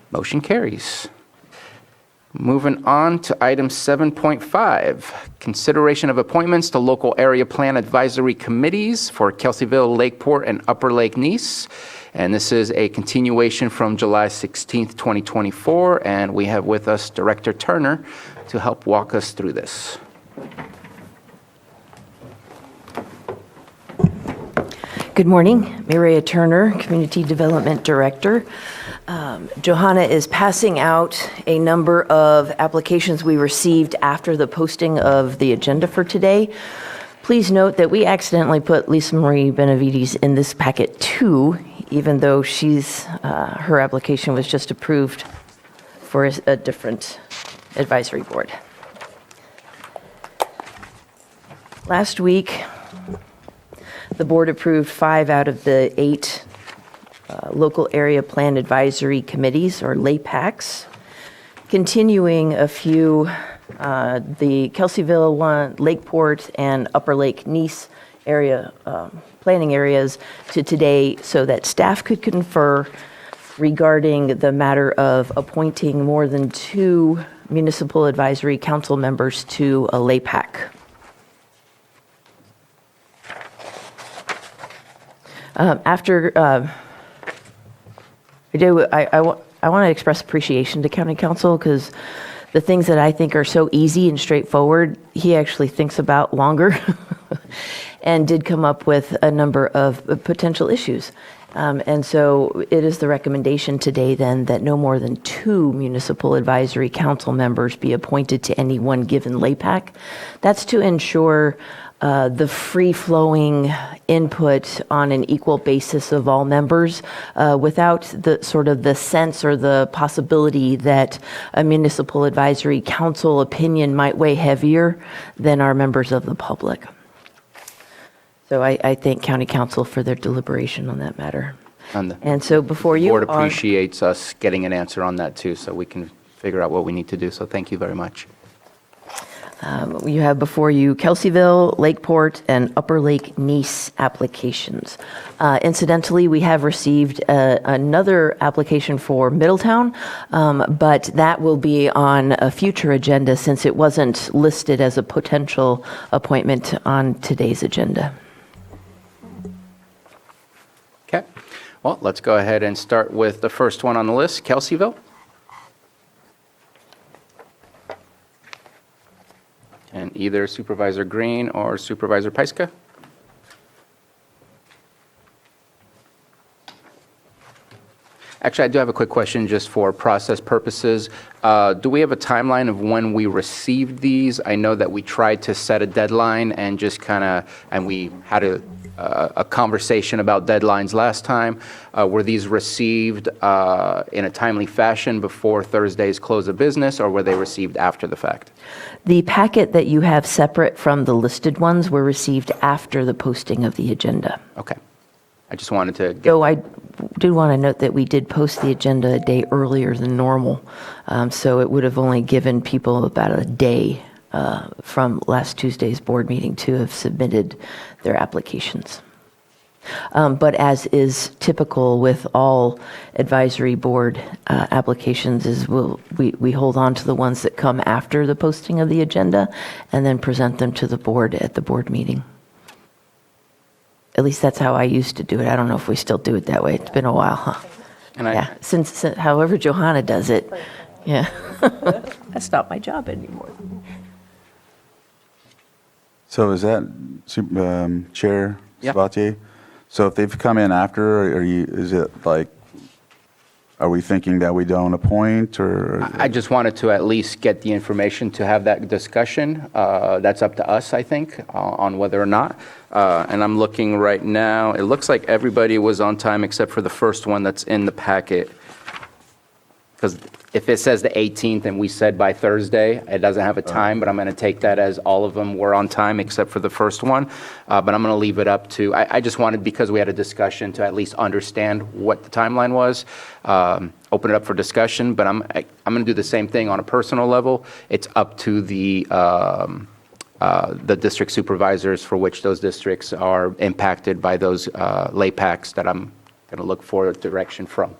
Motion carries. Moving on to item 7.5, consideration of appointments to local area plan advisory committees for Kelseyville, Lakeport, and Upper Lake Nice. And this is a continuation from July 16th, 2024. And we have with us Director Turner to help walk us through this. Good morning, Maria Turner, Community Development Director. Johanna is passing out a number of applications we received after the posting of the agenda for today. Please note that we accidentally put Lisa Marie Benavides in this packet too, even though her application was just approved for a different advisory board. Last week, the board approved 5 out of the 8 local area plan advisory committees, or LAPACs. Continuing a few, the Kelseyville one, Lakeport, and Upper Lake Nice area planning areas to today, so that staff could confer regarding the matter of appointing more than 2 municipal advisory council members to a LAPAC. I want to express appreciation to County Council, because the things that I think are so easy and straightforward, he actually thinks about longer and did come up with a number of potential issues. And so it is the recommendation today then that no more than 2 municipal advisory council members be appointed to any one given LAPAC. That's to ensure the free-flowing input on an equal basis of all members, without the sort of the sense or the possibility that a municipal advisory council opinion might weigh heavier than our members of the public. So I thank County Council for their deliberation on that matter. And so before you The board appreciates us getting an answer on that too, so we can figure out what we need to do. So thank you very much. You have before you Kelseyville, Lakeport, and Upper Lake Nice applications. Incidentally, we have received another application for Middletown, but that will be on a future agenda since it wasn't listed as a potential appointment on today's agenda. Okay. Well, let's go ahead and start with the first one on the list, Kelseyville. And either Supervisor Green or Supervisor Pyska. Actually, I do have a quick question just for process purposes. Do we have a timeline of when we received these? I know that we tried to set a deadline and just and we had a conversation about deadlines last time. Were these received in a timely fashion before Thursday's close of business, or were they received after the fact? The packet that you have separate from the listed ones were received after the posting of the agenda. Okay. I just wanted to get... Though I do want to note that we did post the agenda a day earlier than normal, so it would have only given people about a day from last Tuesday's board meeting to have submitted their applications. But as is typical with all advisory board applications, is we hold on to the ones that come after the posting of the agenda and then present them to the board at the board meeting. At least that's how I used to do it. I don't know if we still do it that way. It's been a while, huh? Yeah, since however Johanna does it. Yeah. That's not my job anymore. So is that Chair Sabatier? So if they've come in after, are we thinking that we don't appoint, or? I just wanted to at least get the information to have that discussion. That's up to us, I think, on whether or not. And I'm looking right now. It looks like everybody was on time except for the first one that's in the packet. Because if it says the 18th and we said by Thursday, it doesn't have a time, but I'm going to take that as all of them were on time except for the first one. But I'm going to leave it up to, I just wanted, because we had a discussion, to at least understand what the timeline was, open it up for discussion. But I'm going to do the same thing on a personal level. It's up to the district supervisors for which those districts are impacted by those LAPACs that I'm going to look for direction from.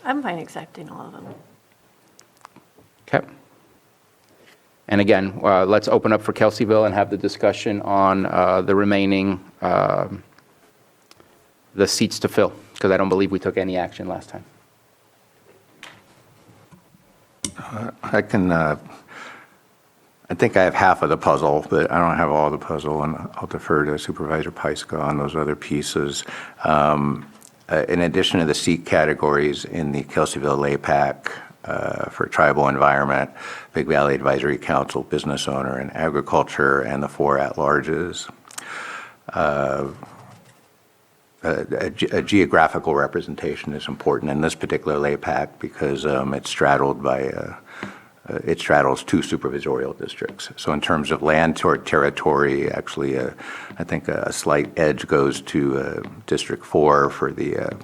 I'm fine accepting all of them. Okay. And again, let's open up for Kelseyville and have the discussion on the remaining, the seats to fill, because I don't believe we took any action last time. I think I have half of the puzzle, but I don't have all the puzzle, and I'll defer to Supervisor Pyska on those other pieces. in addition to the seat categories in the Kelseyville LAPAC for tribal environment, Big Valley Advisory Council, business owner, and agriculture, and the 4 at-larges. A geographical representation is important in this particular LAPAC because it straddles 2 supervisorial districts. So in terms of land territory, actually, I think a slight edge goes to District 4 for the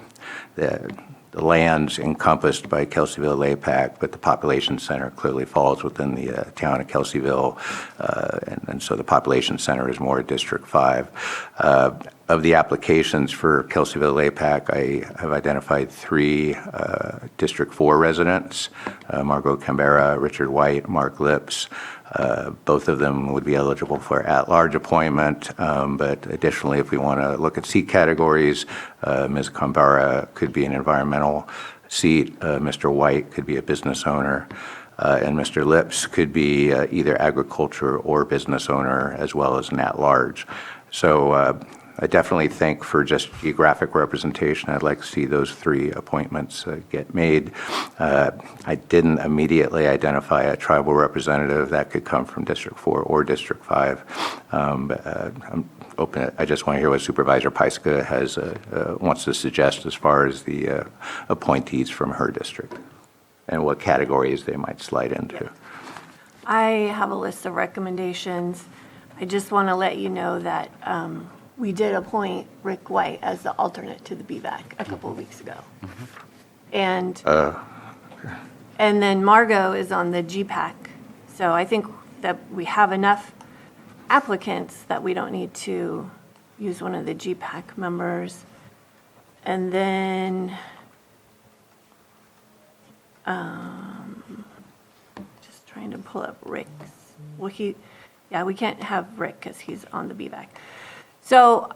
lands encompassed by Kelseyville LAPAC, but the population center clearly falls within the town of Kelseyville, and so the population center is more District 5. Of the applications for Kelseyville LAPAC, I have identified 3 District 4 residents, Margot Canberra, Richard White, Mark Lips. Both of them would be eligible for at-large appointment, but additionally, if we want to look at seat categories, Ms. Canberra could be an environmental seat, Mr. White could be a business owner, and Mr. Lips could be either agriculture or business owner, as well as an at-large. So I definitely think for just geographic representation, I'd like to see those 3 appointments get made. I didn't immediately identify a tribal representative that could come from District 4 or District 5. But I'm open. I just want to hear what Supervisor Pyska wants to suggest as far as the appointees from her district and what categories they might slide into. I have a list of recommendations. I just want to let you know that we did appoint Rick White as the alternate to the BVAC a couple of weeks ago. And then Margot is on the GPAC. So I think that we have enough applicants that we don't need to use one of the GPAC members. And then just trying to pull up Rick's. Well, we can't have Rick because he's on the BVAC. So,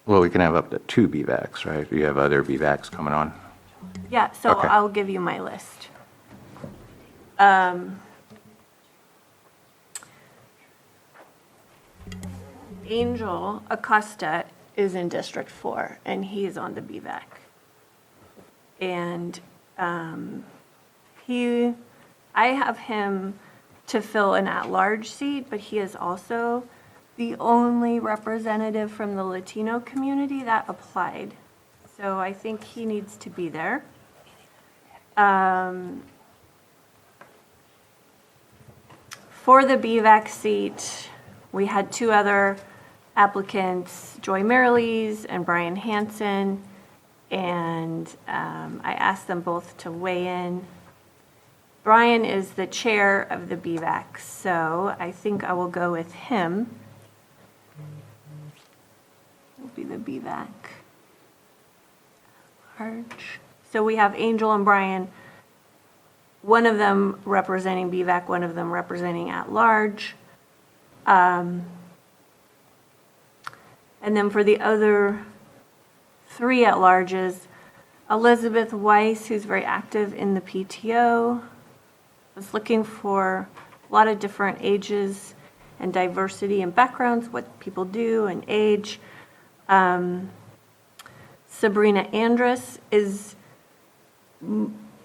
well, we can have up to 2 BVACs, right? You have other BVACs coming on? yeah, so Okay. I'll give you my list. Angel Acosta is in District 4, and he is on the BVAC. And I have him to fill an at-large seat, but he is also the only representative from the Latino community that applied. So I think he needs to be there. For the BVAC seat, we had 2 other applicants, Joy Merrilees and Brian Hansen, and I asked them both to weigh in. Brian is the chair of the BVAC, so I think I will go with him. Will be the BVAC. Large. So we have Angel and Brian, one of them representing BVAC, one of them representing at-large. And then for the other 3 at-larges, Elizabeth Weiss, who's very active in the PTO, was looking for a lot of different ages and diversity and backgrounds, what people do and age. Sabrina Andrus is,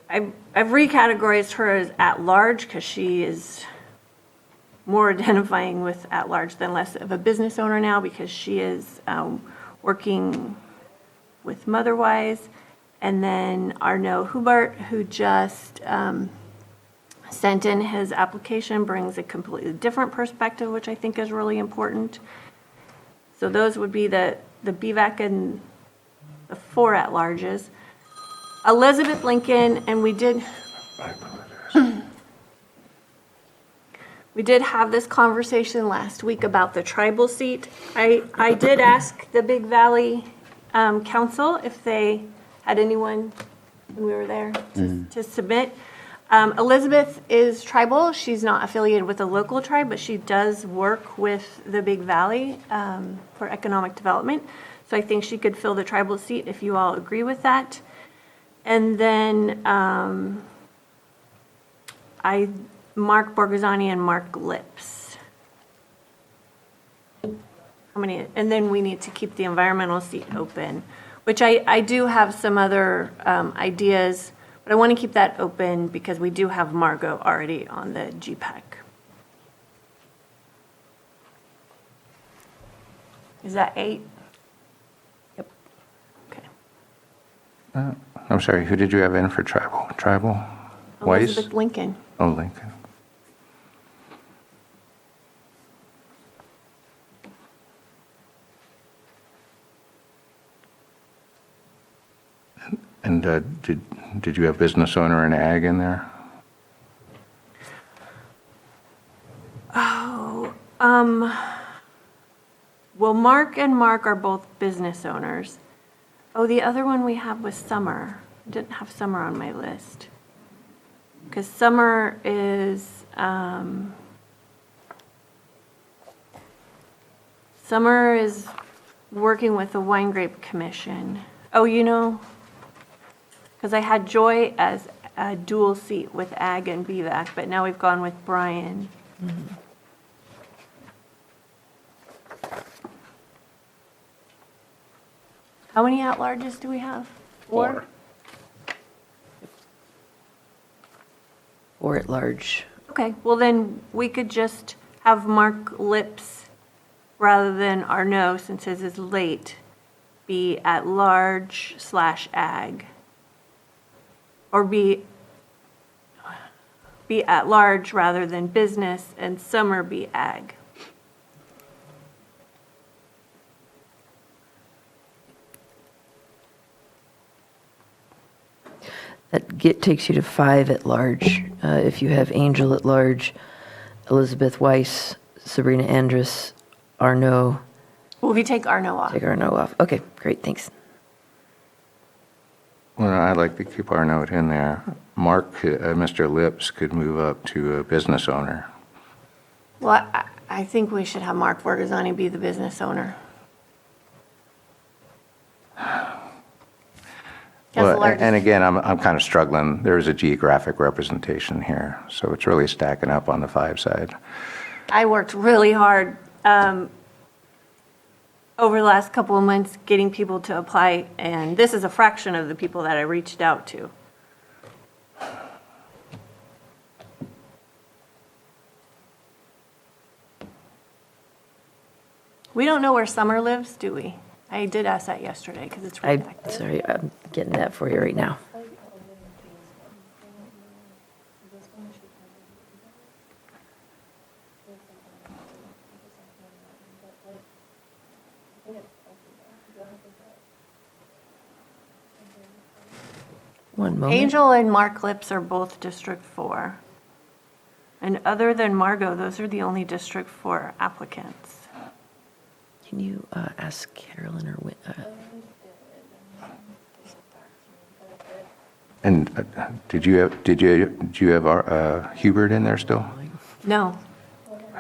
I've recategorized her as at-large because she is more identifying with at-large than less of a business owner now because she is working with Motherwise. And then Arnaud Hubert, who just sent in his application, brings a completely different perspective, which I think is really important. So those would be the BVAC and the 4 at-larges. Elizabeth Lincoln, and we did have this conversation last week about the tribal seat. I did ask the Big Valley Council if they had anyone when we were there to submit. Elizabeth is tribal. She's not affiliated with a local tribe, but she does work with the Big Valley for economic development. So I think she could fill the tribal seat if you all agree with that. And then Mark Borghesani and Mark Lips. how many, and then we need to keep the environmental seat open, which I do have some other ideas, but I want to keep that open because we do have Margot already on the GPEC. Is that 8? Yep. Okay. I'm sorry, who did you have in for tribal? Tribal? Weiss? Elizabeth Lincoln. Oh, Lincoln. And did you have business owner and ag in there? Oh, well, Mark and Mark are both business owners. Oh, the other one we have was Summer. I didn't have Summer on my list. Because Summer is, working with the Wine Grape Commission. Oh, you know, because I had Joy as a dual seat with Ag and BVAC, but now we've gone with Brian. How many at-larges do we have? 4? 4 at large. Okay, well then, we could just have Mark Lips, rather than Arnaud, since his is late, be at-large / ag. Or be at-large rather than business, and Summer be ag. That takes you to 5 at large. If you have Angel at large, Elizabeth Weiss, Sabrina Andrus, Arnaud. Well, we take Arnaud off. Take Arnaud off. Okay, great, thanks. Well, I'd like to keep our note in there. Mark, Mr. Lips could move up to a business owner. Well, I think we should have Mark Borghesani be the business owner. Well, and again, I'm kind of struggling. There's a geographic representation here, so it's really stacking up on the 5 side. I worked really hard over the last couple of months getting people to apply, and this is a fraction of the people that I reached out to. We don't know where Summer lives, do we? I did ask that yesterday because it's right back there. Sorry, I'm getting that for you right now. One moment. Angel and Mark Lips are both District 4. And other than Margot, those are the only District 4 applicants. Can you ask Carolyn or And did you have Hubert in there still? No,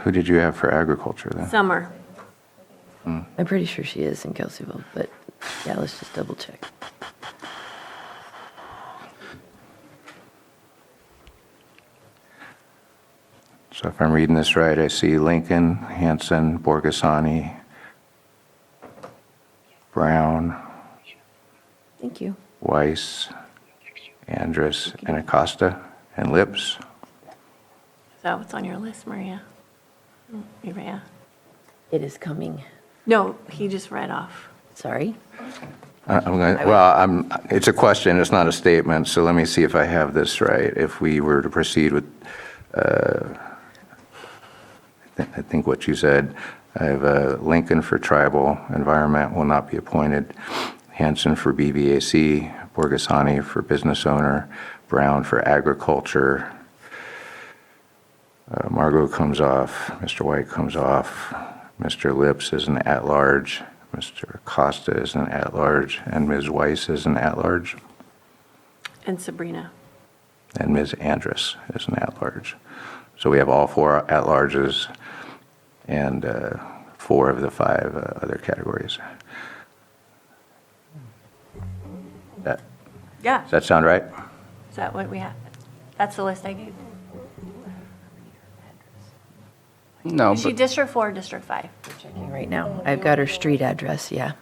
Who did you have for agriculture then? Summer. I'm pretty sure she is in Kelseyville, but yeah, let's just double check. So if I'm reading this right, I see Lincoln, Hanson, Borghesani, Brown, Thank you. Weiss, Andrus, and Acosta, and Lips. Is that what's on your list, Maria? Maria? It is coming. No, he just read off. Sorry. It's a question, it's not a statement, so let me see if I have this right. If we were to proceed with, I think what you said, I have Lincoln for tribal, environment will not be appointed, Hanson for BVAC, Borghesani for business owner, Brown for agriculture, Margot comes off, Mr. White comes off, Mr. Lips is an at-large, Mr. Acosta is an at-large, and Ms. Weiss is an at-large, And Sabrina. and Ms. Andrus is an at-large. So we have all 4 at-larges and 4 of the 5 other categories. Yeah. Does that sound right? Is that what we have? That's the list I gave. No, Is she but District 4 or District 5? Right now, I've got her street address, yeah.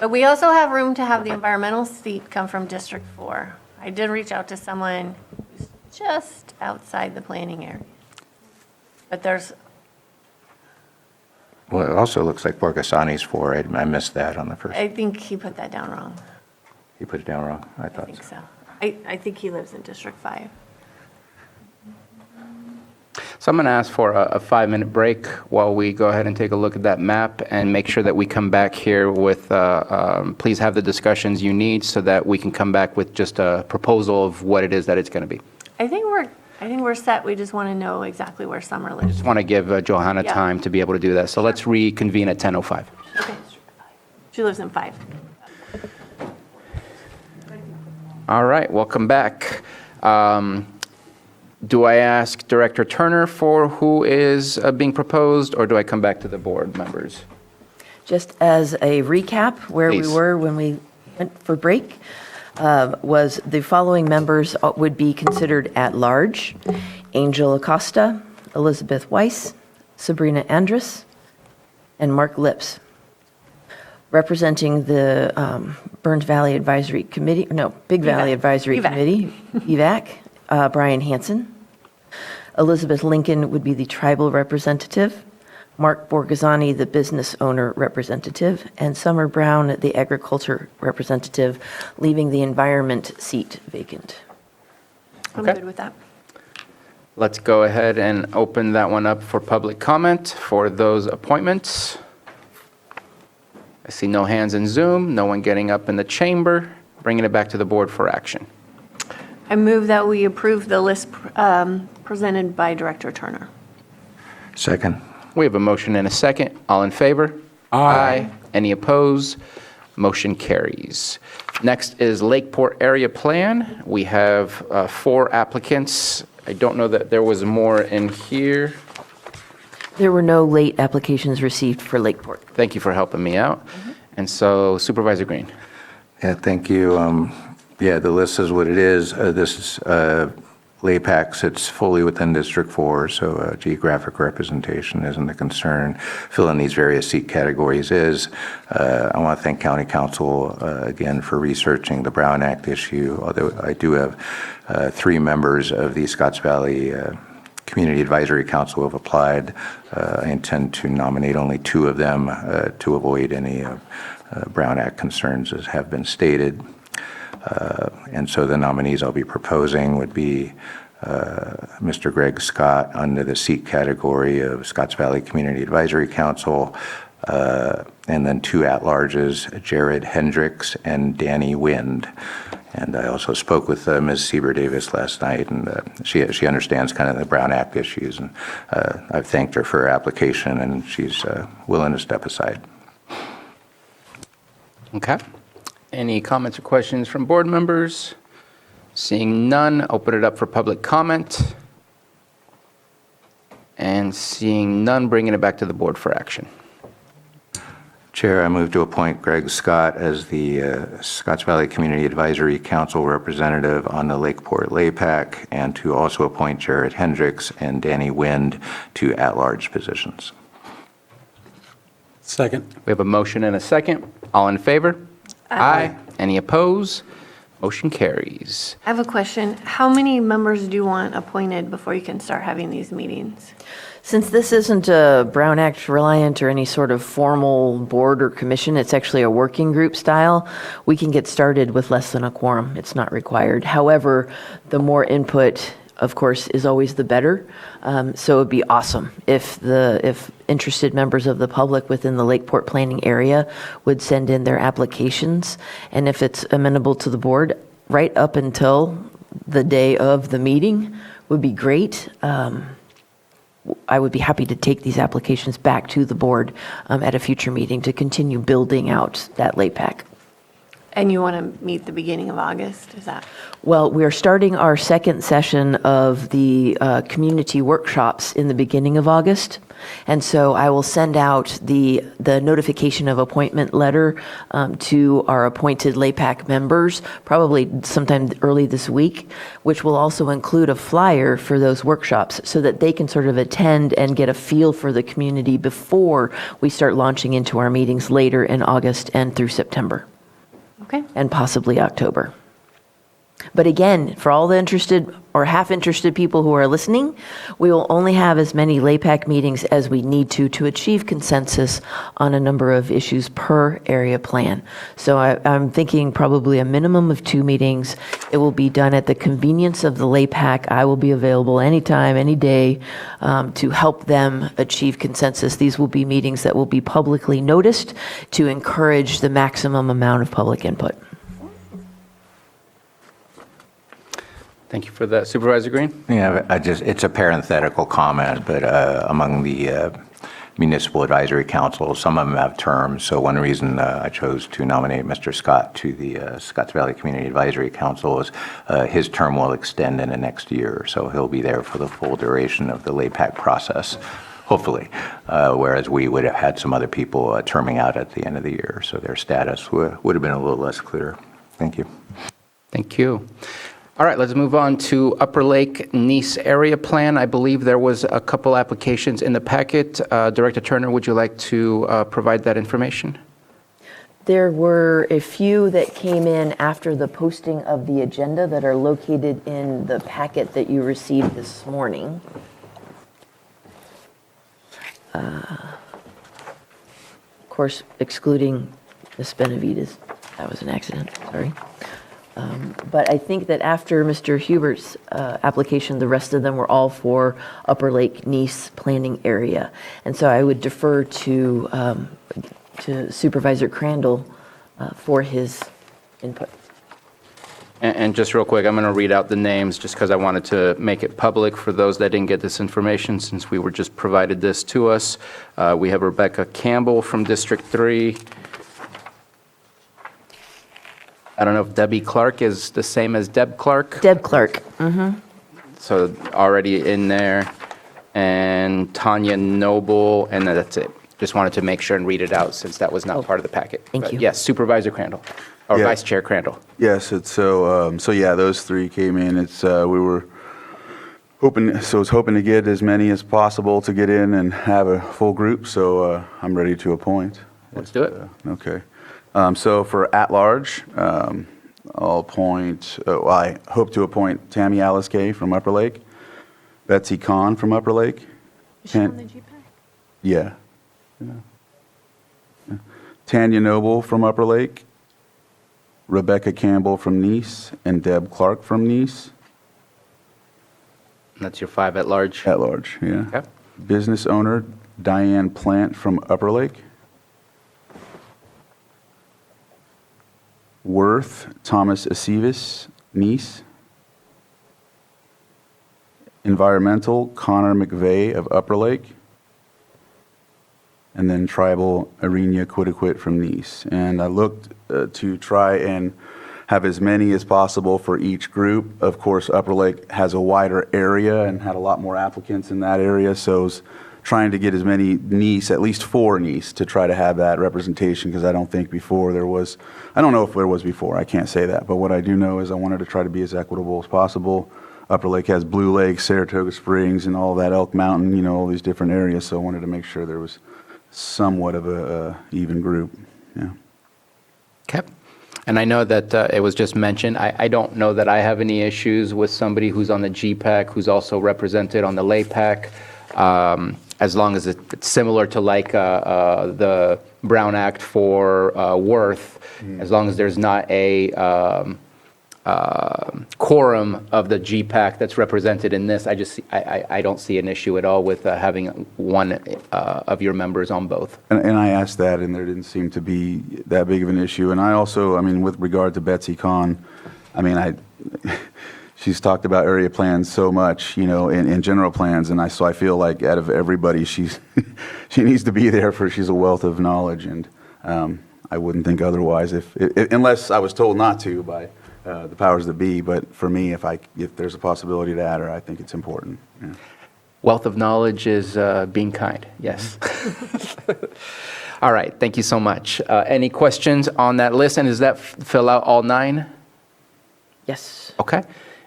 But we also have room to have the environmental seat come from District 4. I did reach out to someone who's just outside the planning area. But there's, Well, it also looks like Borgasani's 4. I missed that on the first. I think he put that down wrong. You put it down wrong? I I thought think so. so. I think he lives in District 5. So I'm going to ask for a 5-minute break while we go ahead and take a look at that map and make sure that we come back here with, please have the discussions you need so that we can come back with just a proposal of what it is that it's going to be. I think we're set. We just want to know exactly where Summer lives. Just want to give Johanna Yeah. time to be able to do that. So let's reconvene at 10:05. Okay. She lives in 5. All right, welcome back. Do I ask Director Turner for who is being proposed, or do I come back to the board members? Just as a recap, where Please. we were when we went for break, was the following members would be considered at large: Angel Acosta, Elizabeth Weiss, Sabrina Andrus, and Mark Lips. Representing the Burns Valley Advisory Committee, no, Big Valley Advisory EVAC. Committee, EVAC, Brian Hansen. Elizabeth Lincoln would be the tribal representative, Mark Borgasani, the business owner representative, and Summer Brown, the agriculture representative, leaving the environment seat vacant. I'm Okay. good with that. Let's go ahead and open that one up for public comment for those appointments. I see no hands in Zoom, no one getting up in the chamber, bringing it back to the board for action. I move that we approve the list presented by Director Turner. Second. We have a motion and a second. All in favor? Aye. Any opposed? Motion carries. Next is Lakeport Area Plan. We have 4 applicants. I don't know that there was more in here. There were no late applications received for Lakeport. Thank you for helping me out. And so Supervisor Green. Yeah, thank you. Yeah, the list is what it is. This is LAPAC sits fully within District 4, so geographic representation isn't a concern. Filling these various seat categories is. I want to thank County Council again for researching the Brown Act issue, although I do have 3 members of the Scotts Valley Community Advisory Council have applied. I intend to nominate only 2 of them to avoid any Brown Act concerns as have been stated. And so the nominees I'll be proposing would be Mr. Greg Scott under the seat category of Scotts Valley Community Advisory Council, and then 2 at-larges, Jared Hendricks and Danny Wind. And I also spoke with Ms. Sieber Davis last night, and she understands kind of the Brown Act issues, and I've thanked her for her application, and she's willing to step aside. Okay. Any comments or questions from board members? Seeing none, open it up for public comment. And seeing none, bringing it back to the board for action. Chair, I move to appoint Greg Scott as the Scotts Valley Community Advisory Council representative on the Lakeport LAPAC, and to also appoint Jared Hendricks and Danny Wind to at-large positions. Second. We have a motion and a second. All in favor? Aye. Any opposed? Motion carries. I have a question. How many members do you want appointed before you can start having these meetings? Since this isn't a Brown Act reliant or any sort of formal board or commission, it's actually a working group style, we can get started with less than a quorum. It's not required. However, the more input, of course, is always the better. So it'd be awesome if interested members of the public within the Lakeport planning area would send in their applications. And if it's amenable to the board, right up until the day of the meeting would be great. I would be happy to take these applications back to the board at a future meeting to continue building out that LAPAC. And you want to meet the beginning of August, is that? Well, we're starting our second session of the community workshops in the beginning of August. And so I will send out the notification of appointment letter to our appointed LAPAC members, probably sometime early this week, which will also include a flyer for those workshops so that they can sort of attend and get a feel for the community before we start launching into our meetings later in August and through September. Okay. And possibly October. But again, for all the interested or half-interested people who are listening, we will only have as many LAPAC meetings as we need to achieve consensus on a number of issues per area plan. So I'm thinking probably a minimum of 2 meetings. It will be done at the convenience of the LAPAC. I will be available anytime, any day, to help them achieve consensus. These will be meetings that will be publicly noticed to encourage the maximum amount of public input. Thank you for that. Supervisor Green? Yeah, it's a parenthetical comment, but among the municipal advisory council, some of them have terms. So one reason I chose to nominate Mr. Scott to the Scotts Valley Community Advisory Council is his term will extend in the next year. So he'll be there for the full duration of the LAPAC process, hopefully, whereas we would have had some other people terming out at the end of the year. So their status would have been a little less clear. Thank you. Thank you. All right, let's move on to Upper Lake Nice Area Plan. I believe there was a couple applications in the packet. Director Turner, would you like to provide that information? There were a few that came in after the posting of the agenda that are located in the packet that you received this morning. Of course, excluding Ms. Benavides. That was an accident, sorry. But I think that after Mr. Hubert's application, the rest of them were all for Upper Lake Nice planning area. And so I would defer to Supervisor Crandall for his input. And just real quick, I'm going to read out the names just because I wanted to make it public for those that didn't get this information since we were just provided this to us. We have Rebecca Campbell from District 3. I don't know if Debbie Clark is the same as Deb Clark. Deb Clark. Mm-hmm. So already in there. And Tanya Noble, and that's it. Just wanted to make sure and read it out since that was not part of the packet. Thank you. Yes, Supervisor Crandall, or Yeah. Vice Chair Crandall. Yes, it's so yeah, those 3 came in. It's we were hoping, so I was hoping to get as many as possible to get in and have a full group. So I'm ready to appoint. Let's do it. Okay. So for at-large, I'll appoint, I hope to appoint Tammy Alice Kay from Upper Lake, Betsy Kahn from Upper Lake. Is she on the GPAC? Yeah. Tanya Noble from Upper Lake, Rebecca Campbell from Nice, and Deb Clark from Nice. That's your 5 at large. At large, yeah. Okay. Business owner Diane Plant from Upper Lake. Worth Thomas Acevis, Nice. Environmental Connor McVeigh of Upper Lake. And then tribal Irina Quitaquit from Nice. And I looked to try and have as many as possible for each group. Of course, Upper Lake has a wider area and had a lot more applicants in that area, so I was trying to get as many Nice, at least 4 Nice, to try to have that representation, because I don't think before there was, I don't know if there was before, I can't say that, but what I do know is I wanted to try to be as equitable as possible. Upper Lake has Blue Lake, Saratoga Springs, and all that, Elk Mountain, you know, all these different areas, so I wanted to make sure there was somewhat of a even group, yeah. Okay. And I know that it was just mentioned, I don't know that I have any issues with somebody who's on the GPAC, who's also represented on the LAPAC, as long as it's similar to like the Brown Act for Worth, as long as there's not a quorum of the GPAC that's represented in this, I don't see an issue at all with having one of your members on both. And I asked that, and there didn't seem to be that big of an issue. And I also, I mean, with regard to Betsy Kahn, I mean, she's talked about area plans so much, you know, in general plans, and so I feel like out of everybody, she needs to be there, for she's a wealth of knowledge, and I wouldn't think otherwise unless I was told not to by the powers that be. But for me, if there's a possibility to add her, I think it's important. Yeah. Wealth of knowledge is being kind, yes. All right, thank you so much. Any questions on that list? And does that fill out all 9? Yes. Okay.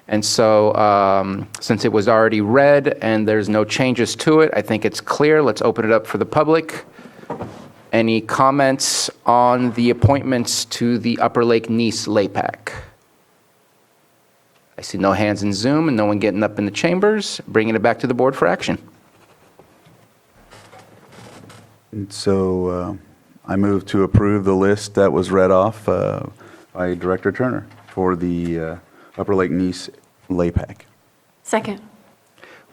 And so since it was already read and there's no changes to it, I think it's clear. Let's open it up for the public. Any comments on the appointments to the Upper Lake Nice LAPAC? I see no hands in Zoom and no one getting up in the chambers. Bringing it back to the board for action. And so I move to approve the list that was read off by Director Turner for the Upper Lake Nice LAPAC. Second.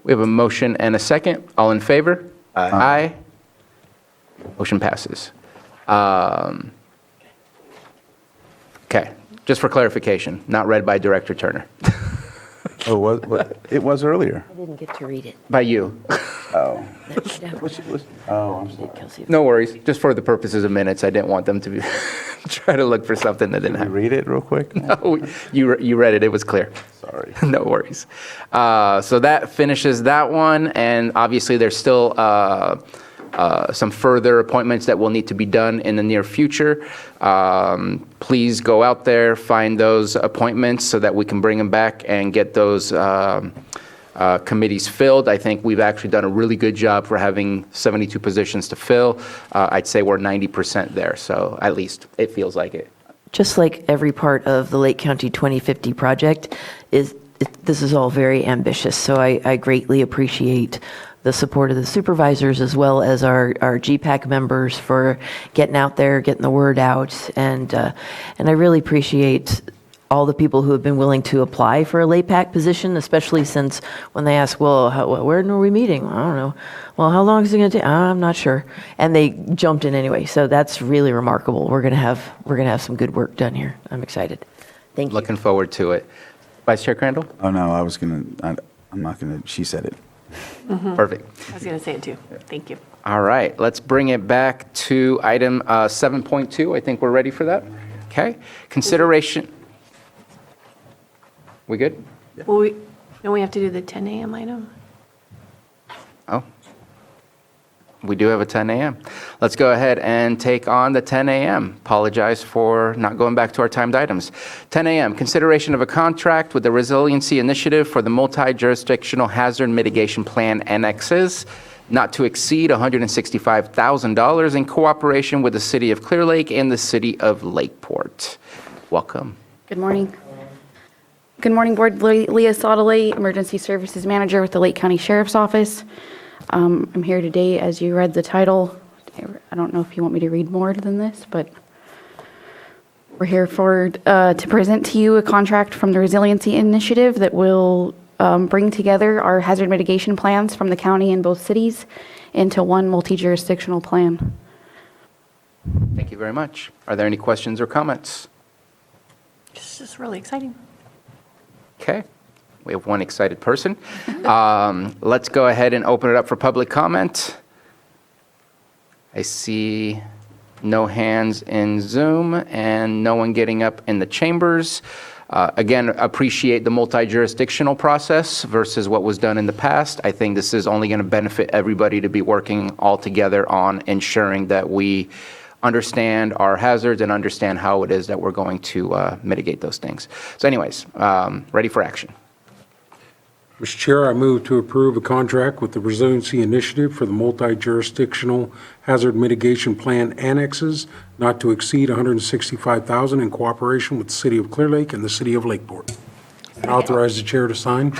We have a motion and a second. All in favor? Aye. Motion passes. Okay, just for clarification, not read by Director Turner. Oh, it was earlier. I didn't get to read it. By you. Oh. Oh, I'm sorry. No worries. Just for the purposes of minutes, I didn't want them to be try to look for something that didn't Can happen. you read it real quick? No, you read it. It was clear. Sorry. No worries. So that finishes that one, and obviously there's still some further appointments that will need to be done in the near future. Please go out there, find those appointments so that we can bring them back and get those committees filled. I think we've actually done a really good job for having 72 positions to fill. I'd say we're 90% there, so at least it feels like it. Just like every part of the Lake County 2050 project, this is all very ambitious. So I greatly appreciate the support of the supervisors as well as our GPAC members for getting out there, getting the word out. And I really appreciate all the people who have been willing to apply for a LAPAC position, especially since when they ask, well, where are we meeting? I don't know. Well, how long is it going to take? I'm not sure. And they jumped in anyway. So that's really remarkable. We're going to have some good work done here. I'm excited. Thank you. Looking forward to it. Vice Chair Crandall? Oh, no, I'm not going to, she said it. Perfect. I was going to say it too. Thank you. All right, let's bring it back to item 7.2. I think we're ready for that. Okay. Consideration. We good? Well, don't we have to do the 10 a.m. item? Oh, we do have a 10 a.m. Let's go ahead and take on the 10 a.m. Apologize for not going back to our timed items. 10 a.m., consideration of a contract with the Resiliency Initiative for the Multi-Jurisdictional Hazard Mitigation Plan annexes, not to exceed $165,000 in cooperation with the City of Clear Lake and the City of Lakeport. Welcome. Good morning. Good morning, Board. Leah Sautelay, Emergency Services Manager with the Lake County Sheriff's Office. I'm here today, as you read the title. I don't know if you want me to read more than this, but we're here to present to you a contract from the Resiliency Initiative that will bring together our hazard mitigation plans from the county and both cities into one multi-jurisdictional plan. Thank you very much. Are there any questions or comments? It's just really exciting. Okay, we have one excited person. Let's go ahead and open it up for public comment. I see no hands in Zoom and no one getting up in the chambers. Again, appreciate the multi-jurisdictional process versus what was done in the past. I think this is only going to benefit everybody to be working all together on ensuring that we understand our hazards and understand how it is that we're going to mitigate those things. So anyways, ready for action. Mr. Chair, I move to approve a contract with the Resiliency Initiative for the Multi-Jurisdictional Hazard Mitigation Plan annexes not to exceed $165,000 in cooperation with the City of Clear Lake and the City of Lakeport. And authorize the chair to sign.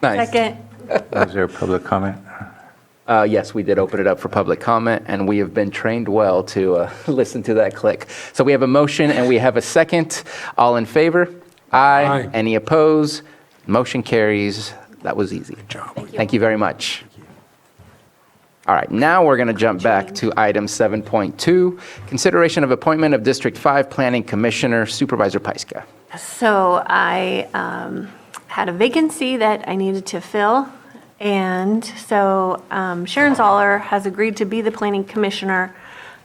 Nice. Second. Is there a public comment? Yes, we did open it up for public comment, and we have been trained well to listen to that click. So we have a motion and we have a second. All in favor? Aye. Any opposed? Motion carries. That was easy. Good job. Thank you very much. All right, now we're going to jump back to item 7.2, consideration of appointment of District 5 Planning Commissioner Supervisor Paiska. So I had a vacancy that I needed to fill. And so Sharon Zoller has agreed to be the planning commissioner.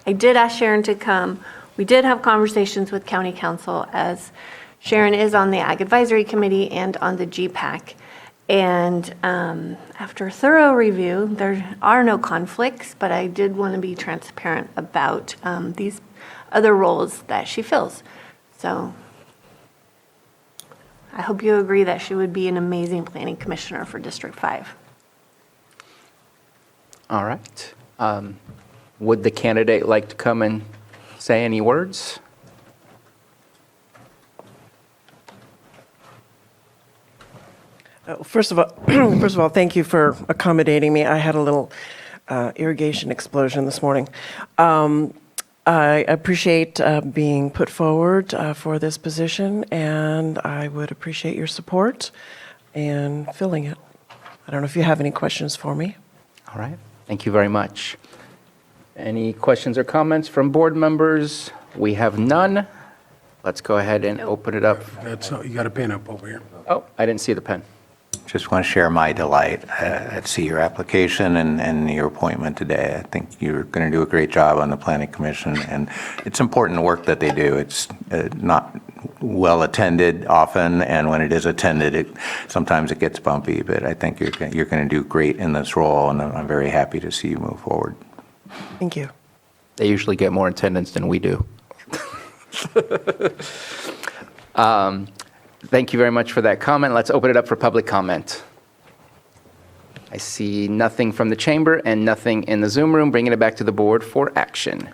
I did ask Sharon to come we did have conversations with county council, as Sharon is on the Ag Advisory Committee and on the GPAC. And after thorough review, there are no conflicts, but I did want to be transparent about these other roles that she fills. So I hope you agree that she would be an amazing planning commissioner for District 5. All right. Would the candidate like to come and say any words? First of all, thank you for accommodating me. I had a little irrigation explosion this morning. I appreciate being put forward for this position, and I would appreciate your support in filling it. I don't know if you have any questions for me. All right. Thank you very much. Any questions or comments from board members? We have none. Let's go ahead and open it up. You got a pen up over here. Oh, I didn't see the pen. Just want to share my delight at see your application and your appointment today. I think you're going to do a great job on the Planning Commission, and it's important work that they do. It's not well attended often, and when it is attended, sometimes it gets bumpy, but I think you're going to do great in this role, and I'm very happy to see you move forward. Thank you. They usually get more attendance than we do. Thank you very much for that comment. Let's open it up for public comment. I see nothing from the chamber and nothing in the Zoom room. Bringing it back to the board for action.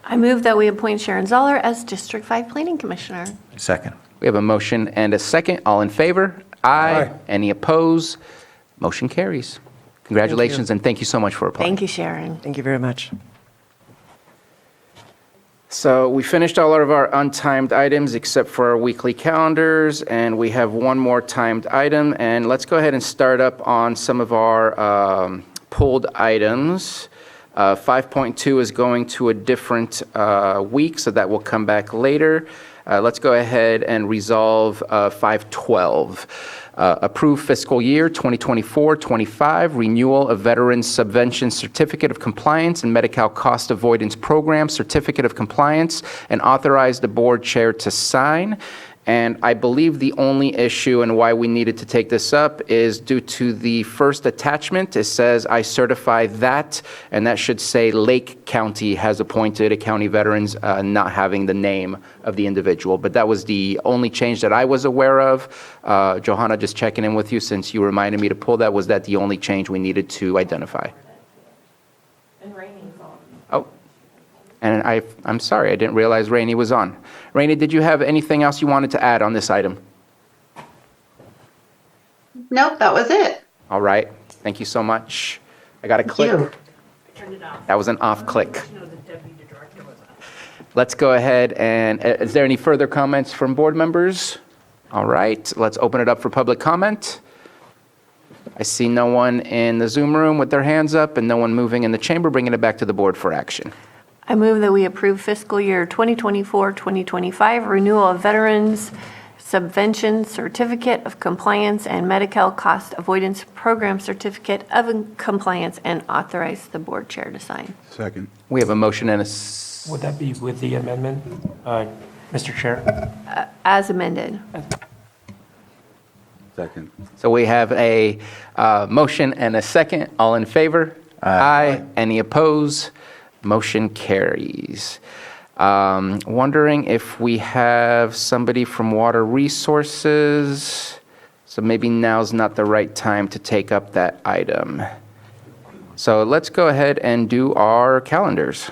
I move that we appoint Sharon Zoller as District 5 Planning Commissioner. Second. We have a motion and a second. All in favor? Aye. Any opposed? Motion carries. Congratulations, and thank you so much for applying. Thank you, Sharon. Thank you very much. So we finished all of our untimed items except for our weekly calendars, and we have one more timed item. And let's go ahead and start up on some of our pulled items. 5.2 is going to a different week, so that will come back later. Let's go ahead and resolve 512. Approve fiscal year 2024-25 renewal of Veterans Subvention Certificate of Compliance and Medi-Cal Cost Avoidance Program Certificate of Compliance, and authorize the board chair to sign. And I believe the only issue and why we needed to take this up is due to the first attachment. It says, I certify that, and that should say Lake County has appointed a county veterans, not having the name of the individual. But that was the only change that I was aware of. Johanna, just checking in with you since you reminded me to pull that. Was that the only change we needed to identify? And Rainey's on. Oh, and I'm sorry, I didn't realize Rainey was on. Rainey, did you have anything else you wanted to add on this item? Nope, that was it. All right, thank you so much. I got a click. That was an off click. Let's go ahead and, is there any further comments from board members? All right, let's open it up for public comment. I see no one in the Zoom room with their hands up and no one moving in the chamber, bringing it back to the board for action. I move that we approve fiscal year 2024-2025 renewal of Veterans Subvention Certificate of Compliance and Medi-Cal Cost Avoidance Program Certificate of Compliance, and authorize the board chair to sign. Second. We have a motion and a Would that be with the amendment, Mr. Chair? As amended. Second. So we have a motion and a second. All in favor? Aye. Any opposed? Motion carries. Wondering if we have somebody from Water Resources. So maybe now's not the right time to take up that item. So let's go ahead and do our calendars.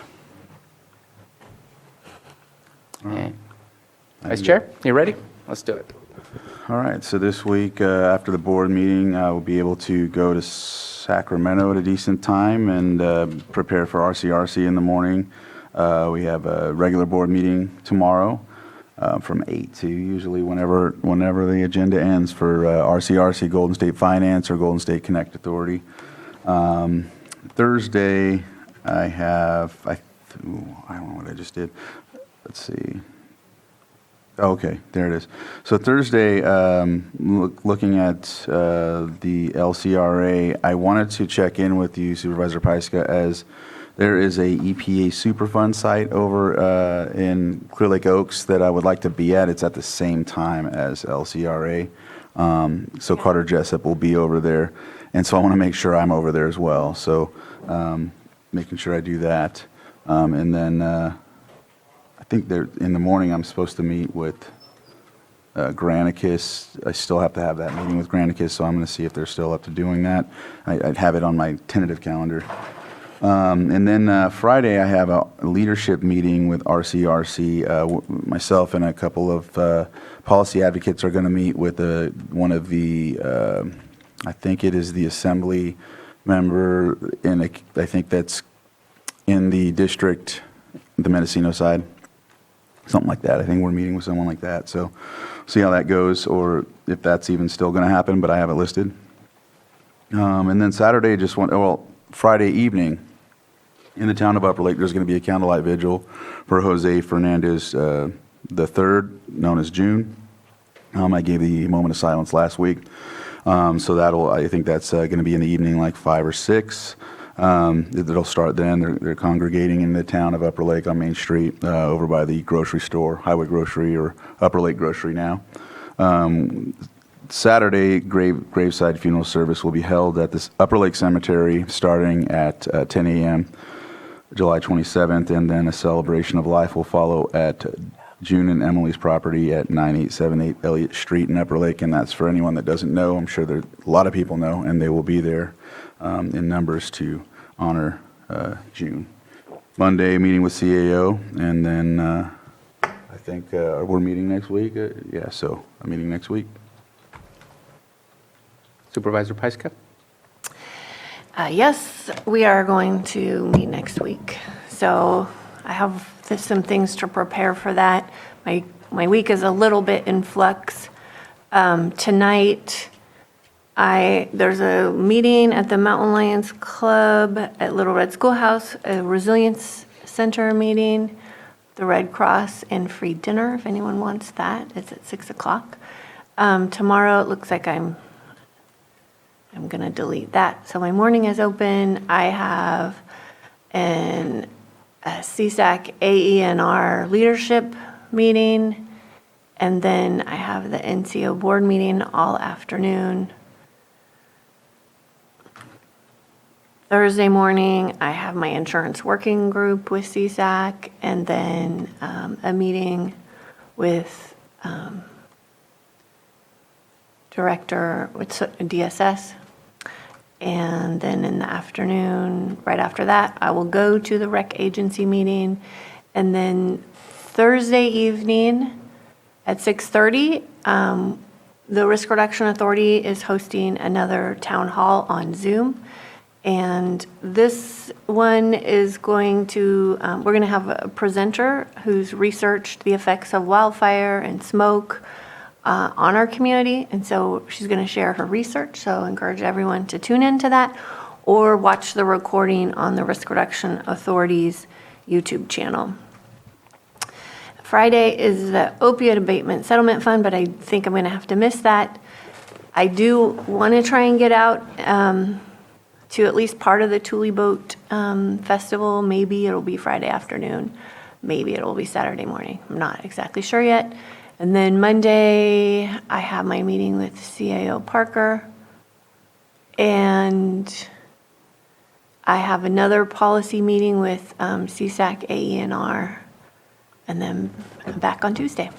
Okay. Vice Chair, you ready? Let's do it. All right, so this week, after the board meeting, I will be able to go to Sacramento at a decent time and prepare for RCRC in the morning. We have a regular board meeting tomorrow from 8 to usually whenever the agenda ends for RCRC, Golden State Finance, or Golden State Connect Authority. Thursday, I don't know what I just did. Let's see. Okay, there it is. So Thursday, looking at the LCRA, I wanted to check in with you, Supervisor Paiska, as There is a EPA Superfund site over in Clear Lake Oaks that I would like to be at. It's at the same time as LCRA. So Carter Jessup will be over there. And so I want to make sure I'm over there as well. So making sure I do that. And then I think in the morning I'm supposed to meet with Granicus. I still have to have that meeting with Granicus, so I'm going to see if they're still up to doing that. I'd have it on my tentative calendar. And then Friday, I have a leadership meeting with RCRC. Myself and a couple of policy advocates are going to meet with one of the, I think it is the assembly member, I think that's in the district, the Mendocino side, something like that. I think we're meeting with someone like that. So see how that goes, or if that's even still going to happen, but I have it listed. And then Saturday, Friday evening, in the town of Upper Lake, there's going to be a candlelight vigil for Jose Fernandez the third, known as June. I gave the moment of silence last week. So I think that's going to be in the evening, like 5 or 6. It'll start then. They're congregating in the town of Upper Lake on Main Street over by the grocery store, Highway Grocery or Upper Lake Grocery now. Saturday, graveside funeral service will be held at this Upper Lake Cemetery starting at 10 a.m. July 27th, and then a celebration of life will follow at June and Emily's property at 9878 Elliott Street in Upper Lake, and that's for anyone that doesn't know. I'm sure a lot of people know, and they will be there in numbers to honor June. Monday, meeting with CAO, and then I think we're meeting next week. So I'm meeting next week. Supervisor Pyska? Yes, we are going to meet next week. So I have some things to prepare for that. My week is a little bit in flux. Tonight, there's a meeting at the Mountain Lions Club at Little Red Schoolhouse, a Resilience Center meeting, the Red Cross, and free dinner if anyone wants that. It's at 6 o'clock. Tomorrow, it looks like I'm going to delete that. So my morning is open. I have a CSAC AENR leadership meeting, and then I have the NCO board meeting all afternoon. Thursday morning, I have my insurance working group with CSAC, and then a meeting with director with DSS. And then in the afternoon, right after that, I will go to the rec agency meeting. And then Thursday evening at 6:30, the Risk Reduction Authority is hosting another town hall on Zoom. And this one is we're going to have a presenter who's researched the effects of wildfire and smoke on our community, and so she's going to share her research, so I encourage everyone to tune into that or watch the recording on the Risk Reduction Authority's YouTube channel. Friday is the Opioid Abatement Settlement Fund, but I think I'm going to have to miss that. I do want to try and get out to at least part of the Thule Boat Festival. Maybe it'll be Friday afternoon, maybe it'll be Saturday morning. I'm not exactly sure yet. And then Monday, I have my meeting with CAO Parker. And I have another policy meeting with CSAC AENR. And then I'm back on Tuesday.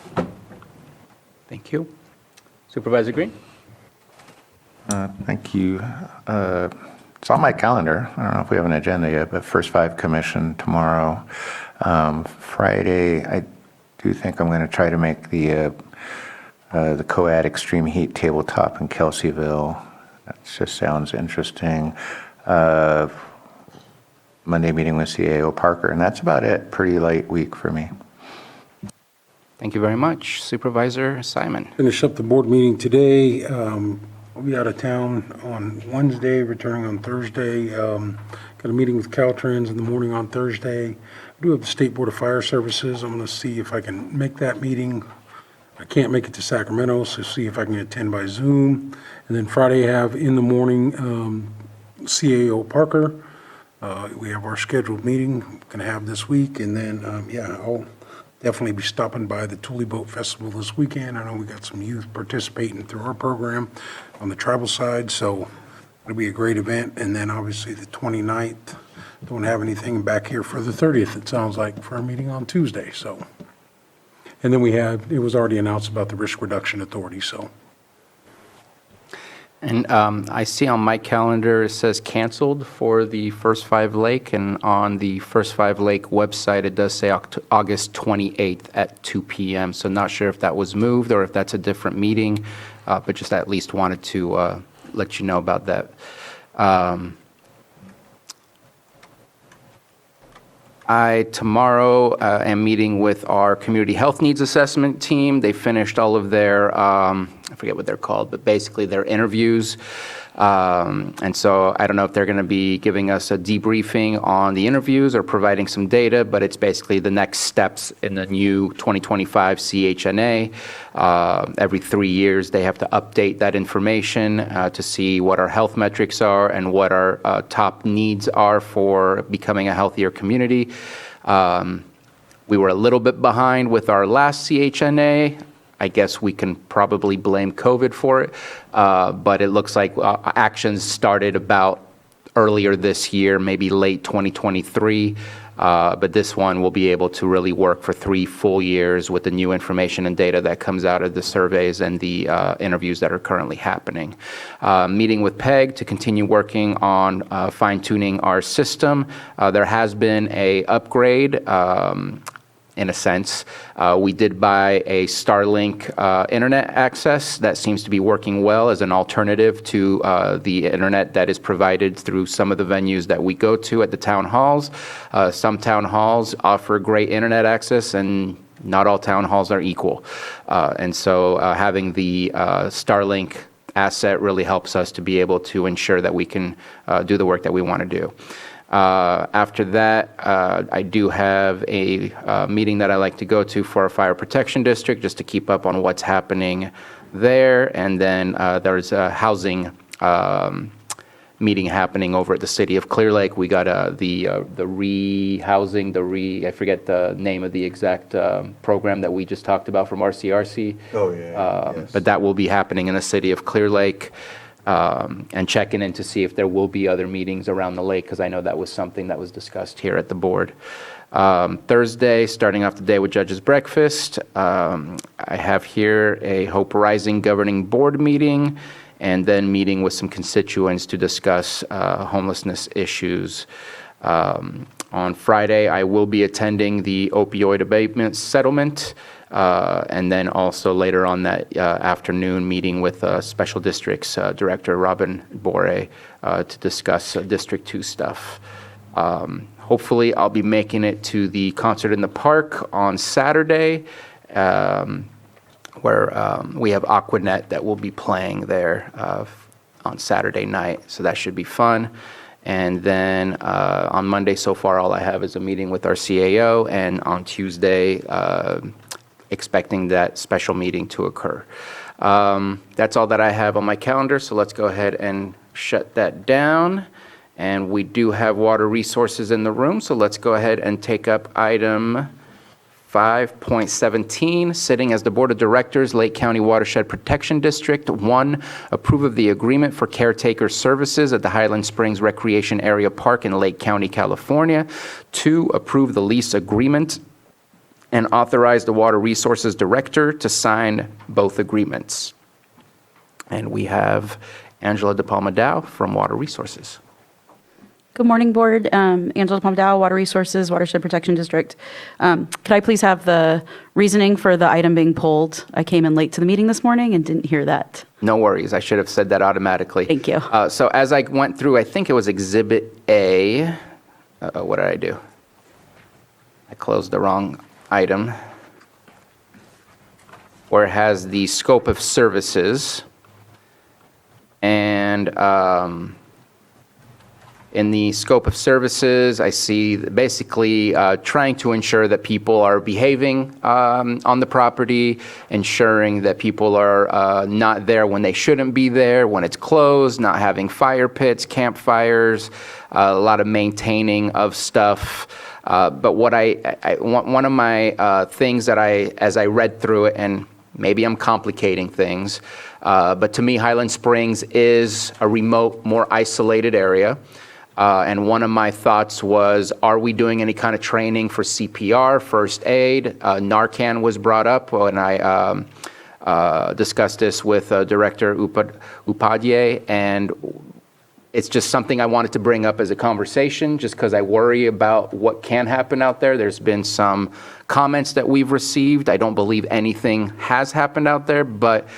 Thank you. Supervisor Green? Thank you. It's on my calendar. I don't know if we have an agenda yet, but First Five Commission tomorrow. Friday, I do think I'm going to try to make the COAD Extreme Heat Tabletop in Kelseyville. That just sounds interesting. Monday meeting with CAO Parker, and that's about it. Pretty light week for me. Thank you very much. Supervisor Simon? Finish up the board meeting today. I'll be out of town on Wednesday, returning on Thursday. Got a meeting with Caltrans in the morning on Thursday. I do have the State Board of Fire Services. I'm going to see if I can make that meeting. I can't make it to Sacramento, so see if I can attend by Zoom. And then Friday, I have in the morning CAO Parker. We have our scheduled meeting, going to have this week, and then, I'll definitely be stopping by the Thule Boat Festival this weekend. I know we got some youth participating through our program on the tribal side, so it'll be a great event. And then obviously the 29th, don't have anything back here for the 30th, it sounds like, for our meeting on Tuesday, so. And then it was already announced about the Risk Reduction Authority, so. And I see on my calendar, it says canceled for the First Five Lake, and on the First Five Lake website, it does say August 28th at 2 p.m. So not sure if that was moved or if that's a different meeting, but just at least wanted to let you know about that. I tomorrow am meeting with our community health needs assessment team. They finished all of their, I forget what they're called, but basically their interviews. And so I don't know if they're going to be giving us a debriefing on the interviews or providing some data, but it's basically the next steps in the new 2025 CHNA. Every 3 years, they have to update that information to see what our health metrics are and what our top needs are for becoming a healthier community. We were a little bit behind with our last CHNA. I guess we can probably blame COVID for it, but it looks like actions started about earlier this year, maybe late 2023. But this one will be able to really work for 3 full years with the new information and data that comes out of the surveys and the interviews that are currently happening. Meeting with PEG to continue working on fine-tuning our system. There has been a upgrade. In a sense, we did buy a Starlink internet access that seems to be working well as an alternative to the internet that is provided through some of the venues that we go to at the town halls. Some town halls offer great internet access, and not all town halls are equal. And so having the Starlink asset really helps us to be able to ensure that we can do the work that we want to do. After that, I do have a meeting that I like to go to for our fire protection district just to keep up on what's happening there. And then there's a housing meeting happening over at the city of Clear Lake. We got the re-housing, I forget the name of the exact program that we just talked about from RCRC. Oh, yeah. Yes. But that will be happening in the city of Clear Lake. And checking in to see if there will be other meetings around the lake, because I know that was something that was discussed here at the board. Thursday, starting off the day with Judge's Breakfast, I have here a Hope Rising Governing Board meeting, and then meeting with some constituents to discuss homelessness issues. On Friday, I will be attending the opioid abatement settlement. And then also later on that afternoon, meeting with Special Districts Director Robin Bore to discuss District 2 stuff. Hopefully, I'll be making it to the concert in the park on Saturday, where we have Aquanet that will be playing there on Saturday night, so that should be fun. And then on Monday, so far, all I have is a meeting with our CAO, and on Tuesday, expecting that special meeting to occur. That's all that I have on my calendar, so let's go ahead and shut that down. And we do have water resources in the room, so let's go ahead and take up item 5.17, sitting as the Board of Directors, Lake County Watershed Protection District. 1, approve of the agreement for caretaker services at the Highland Springs Recreation Area Park in Lake County, California. 2, approve the lease agreement and authorize the Water Resources Director to sign both agreements. And we have Angela DePalma-Dow from Water Resources. Good morning, Board. Angela Palmdow, Water Resources, Watershed Protection District. Could I please have the reasoning for the item being pulled? I came in late to the meeting this morning and didn't hear that. No worries. I should have said that automatically. Thank you. So as I went through, I think it was Exhibit A. What did I do? I closed the wrong item. Where it has the scope of services. And In the scope of services, I see basically trying to ensure that people are behaving on the property, ensuring that people are not there when they shouldn't be there, when it's closed, not having fire pits, campfires, a lot of maintaining of stuff. But what one of my things that as I read through it, and maybe I'm complicating things, but to me, Highland Springs is a remote, more isolated area. And one of my thoughts was, are we doing any kind of training for CPR, first aid? Narcan was brought up when I discussed this with Director Upadhyay, and it's just something I wanted to bring up as a conversation, just because I worry about what can happen out there. There's been some comments that we've received. I don't believe anything has happened out there, but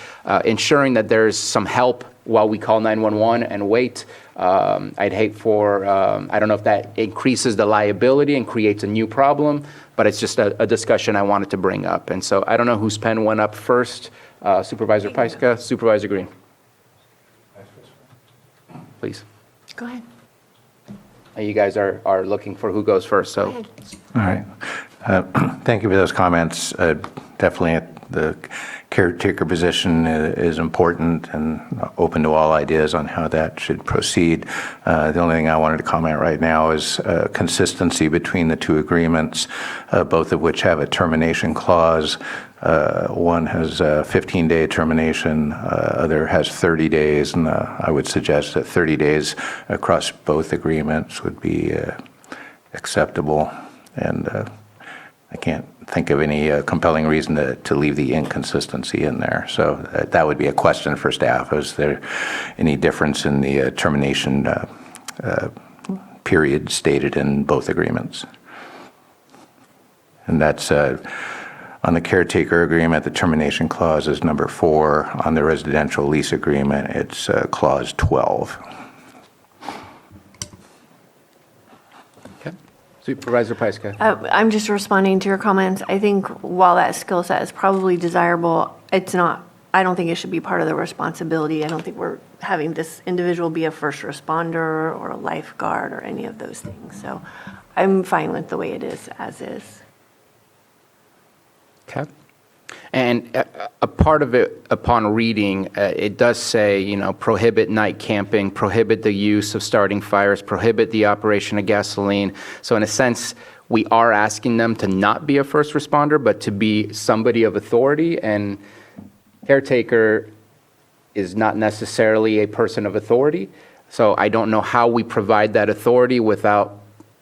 ensuring that there's some help while we call 911 and wait. I'd hate for, I don't know if that increases the liability and creates a new problem, but it's just a discussion I wanted to bring up. And so I don't know whose pen went up first, Supervisor Pyska, Supervisor Green. Please. Go ahead. You guys are looking for who goes first, so. All right. Thank you for those comments. Definitely the caretaker position is important and open to all ideas on how that should proceed. The only thing I wanted to comment right now is consistency between the two agreements, both of which have a termination clause. One has a 15-day termination, other has 30 days, and I would suggest that 30 days across both agreements would be acceptable. And I can't think of any compelling reason to leave the inconsistency in there. So that would be a question for staff. Is there any difference in the termination period stated in both agreements? And that's on the caretaker agreement, the termination clause is number 4. On the residential lease agreement, it's clause 12. Supervisor Pyska. I'm just responding to your comments. I think while that skill set is probably desirable, it's not, I don't think it should be part of the responsibility. I don't think we're having this individual be a first responder or a lifeguard or any of those things. So I'm fine with the way it is as is. Okay. And a part of it, upon reading, it does say, prohibit night camping, prohibit the use of starting fires, prohibit the operation of gasoline. So in a sense, we are asking them to not be a first responder, but to be somebody of authority. And caretaker is not necessarily a person of authority. So I don't know how we provide that authority without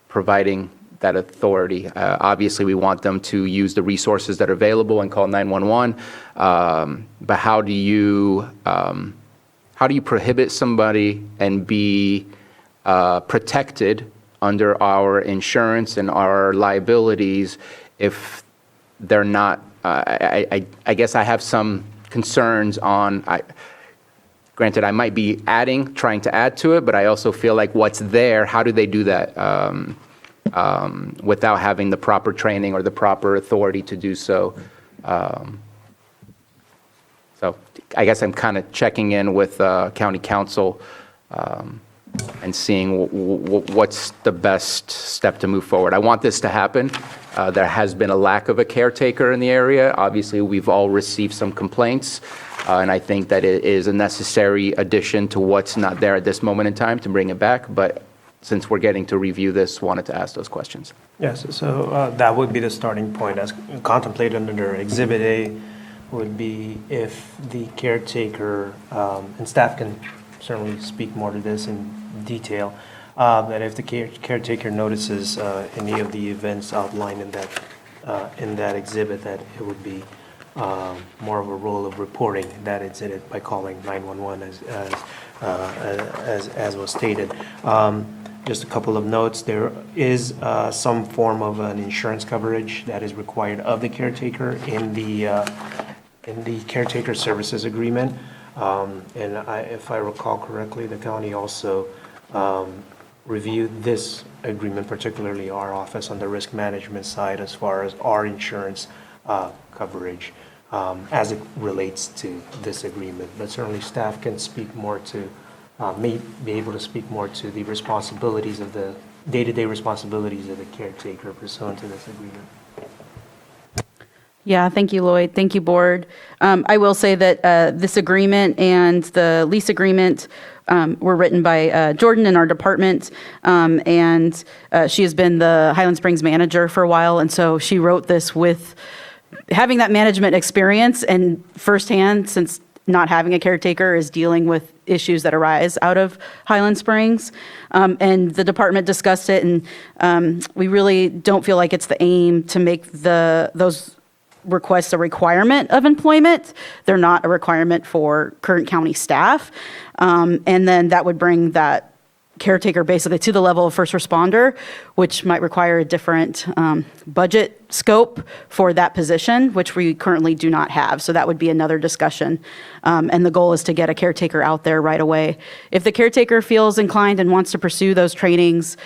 providing that authority. Obviously, we want them to use the resources that are available and call 911. But how do you prohibit somebody and be protected under our insurance and our liabilities if they're not? I guess I have some concerns on. Granted, I might be trying to add to it, but I also feel like what's there. How do they do that? Without having the proper training or the proper authority to do so. So I guess I'm kind of checking in with County Council and seeing what's the best step to move forward. I want this to happen. There has been a lack of a caretaker in the area. Obviously, we've all received some complaints, and I think that it is a necessary addition to what's not there at this moment in time to bring it back. But since we're getting to review this, wanted to ask those questions. Yes, so that would be the starting point as contemplated under Exhibit A would be if the caretaker, and staff can certainly speak more to this in detail, that if the caretaker notices any of the events outlined in that exhibit, that it would be more of a role of reporting that incident by calling 911 as was stated. Just a couple of notes. There is some form of an insurance coverage that is required of the caretaker in the caretaker services agreement. And if I recall correctly, the county also reviewed this agreement, particularly our office on the risk management side, as far as our insurance coverage as it relates to this agreement. But certainly staff can speak more to may be able to speak more to the responsibilities of the day-to-day responsibilities of the caretaker pursuant to this agreement. Yeah, thank you, Lloyd. Thank you, Board. I will say that this agreement and the lease agreement were written by Jordan in our department, and she has been the Highland Springs manager for a while, and so she wrote this with having that management experience and firsthand, since not having a caretaker is dealing with issues that arise out of Highland Springs. And the department discussed it, and we really don't feel like it's the aim to make those requests a requirement of employment. They're not a requirement for current county staff. And then that would bring that caretaker basically to the level of first responder, which might require a different budget scope for that position, which we currently do not have. So that would be another discussion. And the goal is to get a caretaker out there right away. If the caretaker feels inclined and wants to pursue those trainings,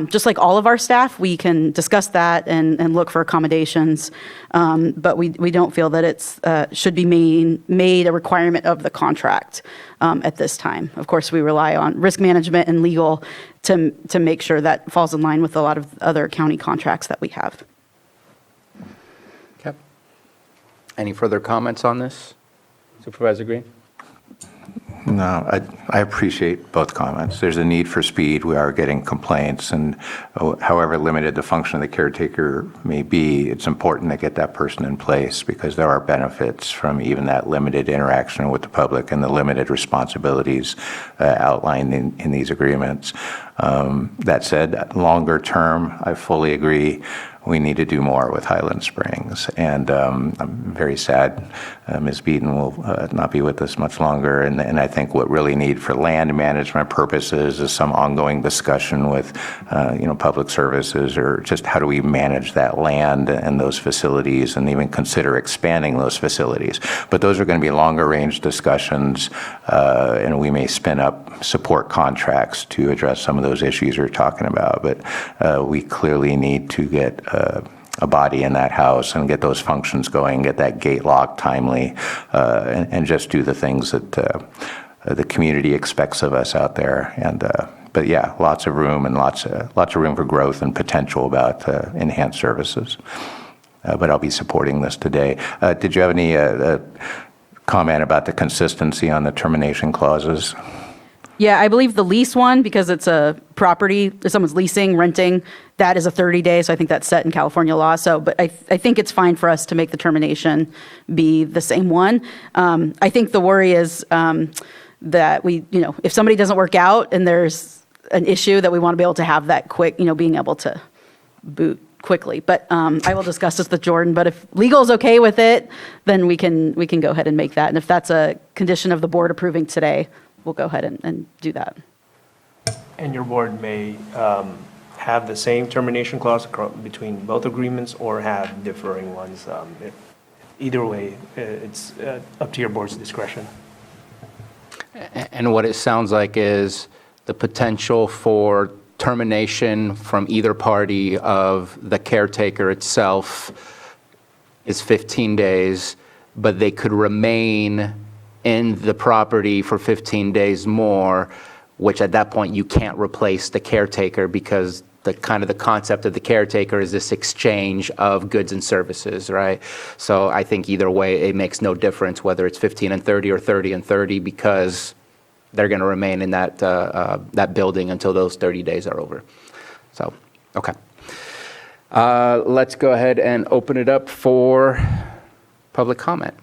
just like all of our staff, we can discuss that and look for accommodations. But we don't feel that it's should be made a requirement of the contract at this time. Of course, we rely on risk management and legal to make sure that falls in line with a lot of other county contracts that we have. Okay. Any further comments on this? Supervisor Green? No, I appreciate both comments. There's a need for speed. We are getting complaints, and however limited the function of the caretaker may be, it's important to get that person in place because there are benefits from even that limited interaction with the public and the limited responsibilities outlined in these agreements. That said, longer term, I fully agree. We need to do more with Highland Springs. And I'm very sad Ms. Beaton will not be with us much longer. And I think what really need for land management purposes is some ongoing discussion with public services, or just how do we manage that land and those facilities, and even consider expanding those facilities. But those are going to be longer range discussions, and we may spin up support contracts to address some of those issues you're talking about. But we clearly need to get a body in that house and get those functions going, get that gate locked timely, and just do the things that the community expects of us out there. And but yeah, lots of room and lots of room for growth and potential about enhanced services. But I'll be supporting this today. Did you have any comment about the consistency on the termination clauses? Yeah, I believe the lease one, because it's a property, if someone's leasing, renting, that is a 30-day, so I think that's set in California law. So, but I think it's fine for us to make the termination be the same one. I think the worry is that if somebody doesn't work out and there's an issue, that we want to be able to have that quick, being able to boot quickly. But I will discuss this with Jordan, but if legal is okay with it, then we can go ahead and make that. And if that's a condition of the board approving today, we'll go ahead and do that. And your board may have the same termination clause between both agreements or have differing ones. Either way, it's up to your board's discretion. And what it sounds like is the potential for termination from either party of the caretaker itself is 15 days, but they could remain in the property for 15 days more, which at that point you can't replace the caretaker, because the concept of the caretaker is this exchange of goods and services, right? So I think either way, it makes no difference whether it's 15 and 30 or 30 and 30, because they're going to remain in that building until those 30 days are over. So, okay. Let's go ahead and open it up for public comment.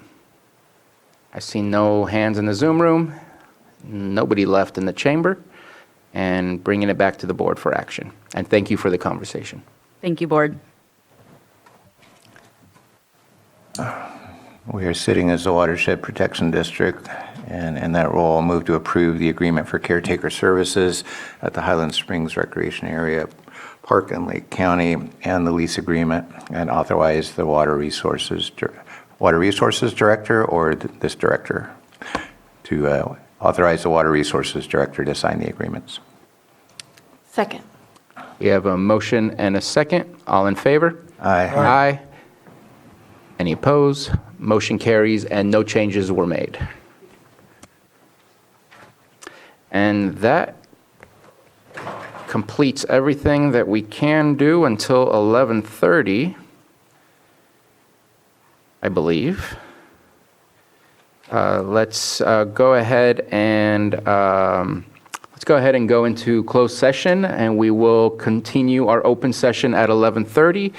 I see no hands in the Zoom room, nobody left in the chamber, and bringing it back to the board for action. And thank you for the conversation. Thank you, board. We are sitting as the Watershed Protection District, and in that role, I'll move to approve the agreement for caretaker services at the Highland Springs Recreation Area Park in Lake County, and the lease agreement, and authorize the Water Resources Director, or this director, to authorize the Water Resources Director to sign the agreements. Second. We have a motion and a second. All in favor? Aye. Aye. Any opposed? Motion carries, and no changes were made. And that completes everything that we can do until 11:30, I believe. Let's go ahead and go into closed session, and we will continue our open session at 11:30.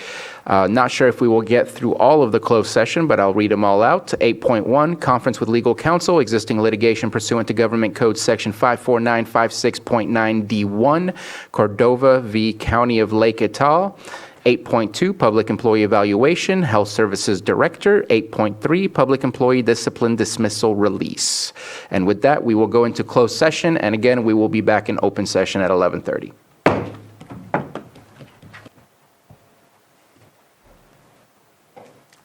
Not sure if we will get through all of the closed session, but I'll read them all out. 8.1, conference with legal counsel, existing litigation pursuant to Government Code Section 54956.9D1, Cordova v. County of Lake et al. 8.2, Public Employee Evaluation, Health Services Director. 8.3, Public Employee Discipline Dismissal Release. And with that, we will go into closed session, and again, we will be back in open session at 11:30.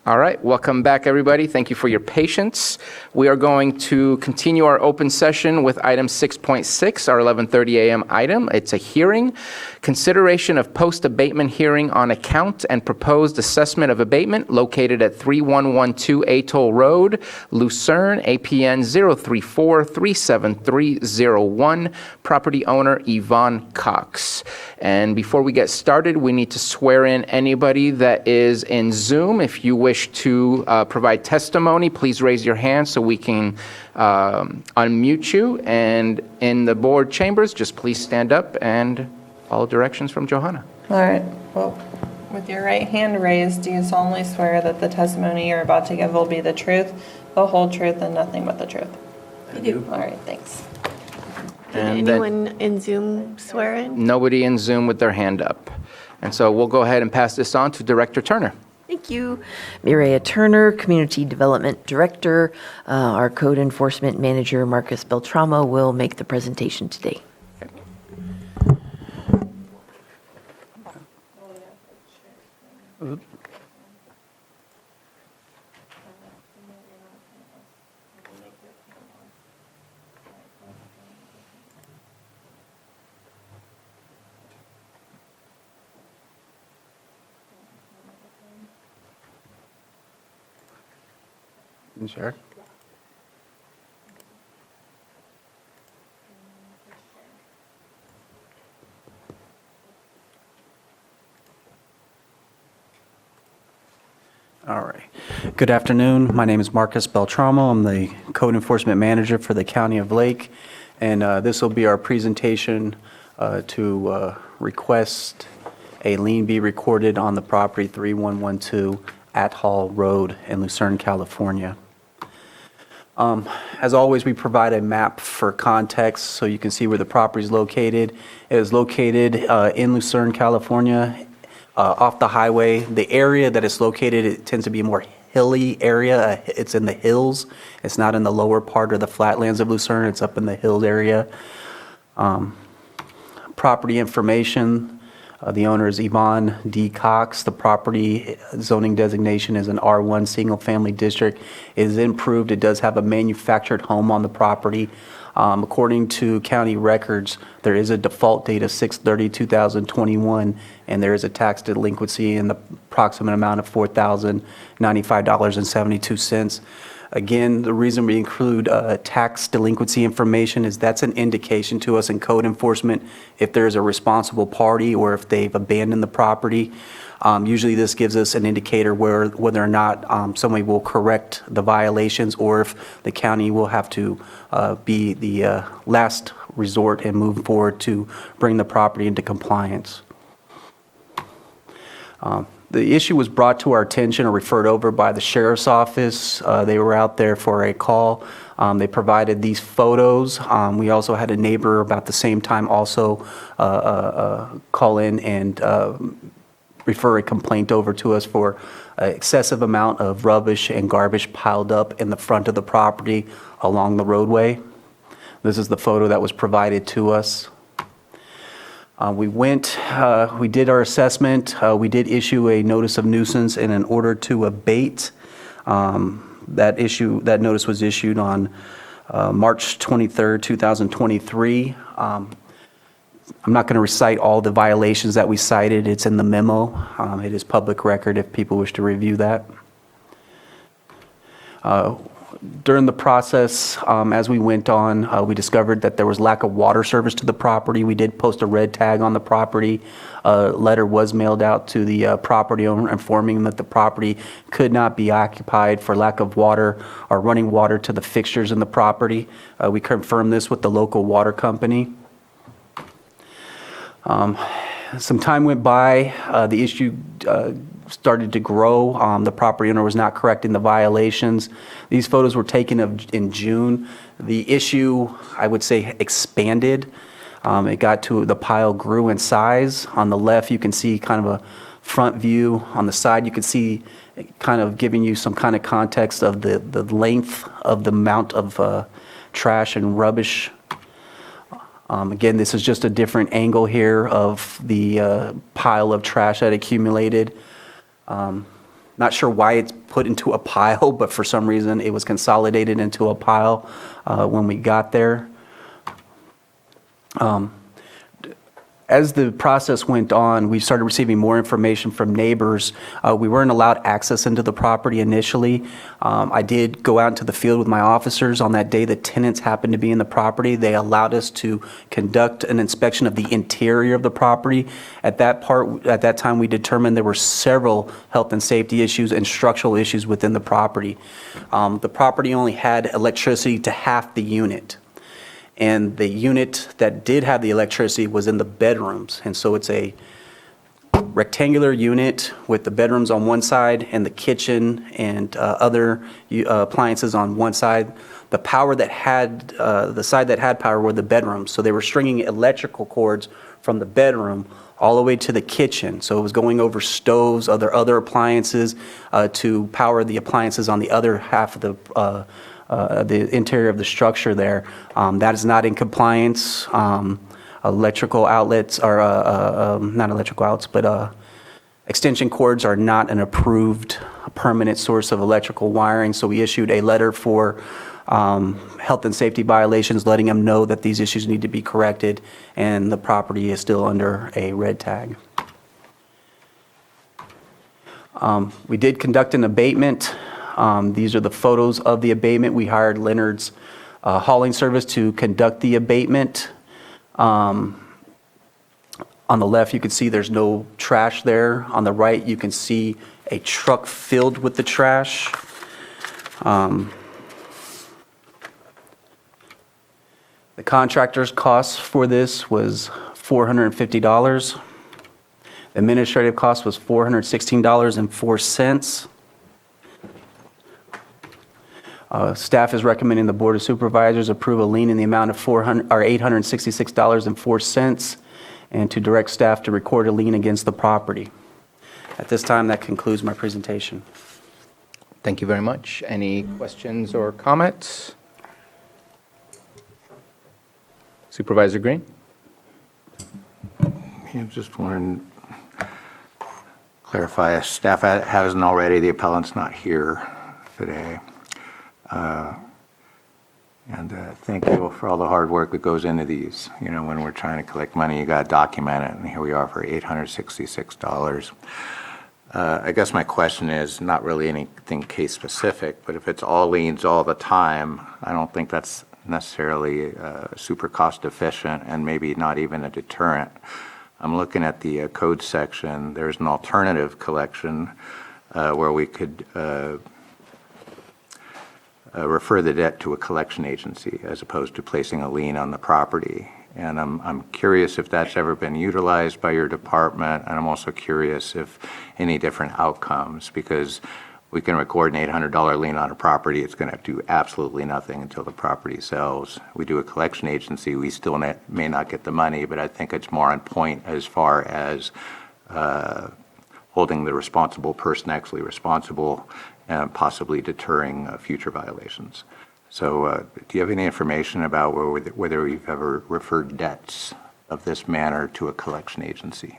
All right, welcome back, everybody. Thank you for your patience. We are going to continue our open session with item 6.6, our 11:30 a.m. item. It's a hearing. Consideration of post-abatement hearing on account and proposed assessment of abatement located at 3112 Atoll Road, Lucerne, APN 034-37301, property owner Yvonne Cox. And before we get started, we need to swear in anybody that is in Zoom. If you wish to provide testimony, please raise your hand so we can unmute you. And in the board chambers, just please stand up and follow directions from Johanna. All right. Well, with your right hand raised, do you solemnly swear that the testimony you're about to give will be the truth, the whole truth, and nothing but the truth? I do. All right, thanks. Did And then- anyone in Zoom swear in? Nobody in Zoom with their hand up. And so we'll go ahead and pass this on to Director Turner. Thank you. Mireya Turner, Community Development Director. Our Code Enforcement Manager, Marcus Beltramo, will make the presentation today. Sure. All right. Good afternoon. My name is Marcus Beltramo. I'm the Code Enforcement Manager for the County of Lake, and this will be our presentation to request a lien be recorded on the property 3112 Atoll Road in Lucerne, California. As always, we provide a map for context so you can see where the property is located. It is located in Lucerne, California, off the highway. The area that it's located, it tends to be a more hilly area. It's in the hills. It's not in the lower part of the flatlands of Lucerne. It's up in the hills area. Property information. The owner is Yvonne D. Cox. The property zoning designation is an R1 single-family district. It is improved. It does have a manufactured home on the property. According to county records, there is a default date of 6/30/2021, and there is a tax delinquency in the approximate amount of $4,095.72. Again, the reason we include tax delinquency information is that's an indication to us in code enforcement if there's a responsible party or if they've abandoned the property. Usually this gives us an indicator whether or not somebody will correct the violations or if the county will have to be the last resort and move forward to bring the property into compliance. The issue was brought to our attention or referred over by the sheriff's office. They were out there for a call. They provided these photos. We also had a neighbor about the same time also call in and refer a complaint over to us for an excessive amount of rubbish and garbage piled up in the front of the property along the roadway. This is the photo that was provided to us. We did our assessment. We did issue a notice of nuisance and an order to abate. That notice was issued on March 23rd, 2023. I'm not going to recite all the violations that we cited. It's in the memo. It is public record if people wish to review that. During the process, as we went on, we discovered that there was lack of water service to the property. We did post a red tag on the property. A letter was mailed out to the property owner informing them that the property could not be occupied for lack of water or running water to the fixtures in the property. We confirmed this with the local water company. Some time went by, the issue started to grow. The property owner was not correcting the violations. These photos were taken in June. The issue, I would say, expanded. It got to, the pile grew in size. On the left, you can see kind of a front view. On the side, you can see kind of giving you some kind of context of the length of the amount of trash and rubbish. Again, this is just a different angle here of the pile of trash that accumulated. Not sure why it's put into a pile, but for some reason it was consolidated into a pile when we got there. As the process went on, we started receiving more information from neighbors. We weren't allowed access into the property initially. I did go out into the field with my officers. On that day, the tenants happened to be in the property. They allowed us to conduct an inspection of the interior of the property. At that time, we determined there were several health and safety issues and structural issues within the property. The property only had electricity to half the unit. And the unit that did have the electricity was in the bedrooms. And so it's a rectangular unit with the bedrooms on one side and the kitchen and other appliances on one side. The power that had, the side that had power were the bedrooms. So they were stringing electrical cords from the bedroom all the way to the kitchen. So it was going over stoves, other appliances to power the appliances on the other half of the interior of the structure there. That is not in compliance. Electrical outlets are, not electrical outlets, but extension cords are not an approved permanent source of electrical wiring. So we issued a letter for health and safety violations, letting them know that these issues need to be corrected, and the property is still under a red tag. We did conduct an abatement. These are the photos of the abatement. We hired Leonard's hauling service to conduct the abatement. On the left, you can see there's no trash there. On the right, you can see a truck filled with the trash. The contractor's cost for this was $450. The administrative cost was $416.04. Staff is recommending the Board of Supervisors approve a lien in the amount of $866.04 and to direct staff to record a lien against the property. At this time, that concludes my presentation. Thank you very much. Any questions or comments? Supervisor Green? I just want to clarify, if staff hasn't already, the appellant's not here today. Thank you for all the hard work that goes into these. You know, when we're trying to collect money, you got to document it, and here we are for $866. I guess my question is not really anything case specific, but if it's all liens all the time, I don't think that's necessarily super cost efficient and maybe not even a deterrent. I'm looking at the code section. There's an alternative collection where we could refer the debt to a collection agency as opposed to placing a lien on the property. And I'm curious if that's ever been utilized by your department, and I'm also curious if any different outcomes, because we can record an $800 lien on a property, it's going to do absolutely nothing until the property sells. We do a collection agency, we still may not get the money, but I think it's more on point as far as holding the responsible person actually responsible and possibly deterring future violations. So do you have any information about whether you've ever referred debts of this manner to a collection agency?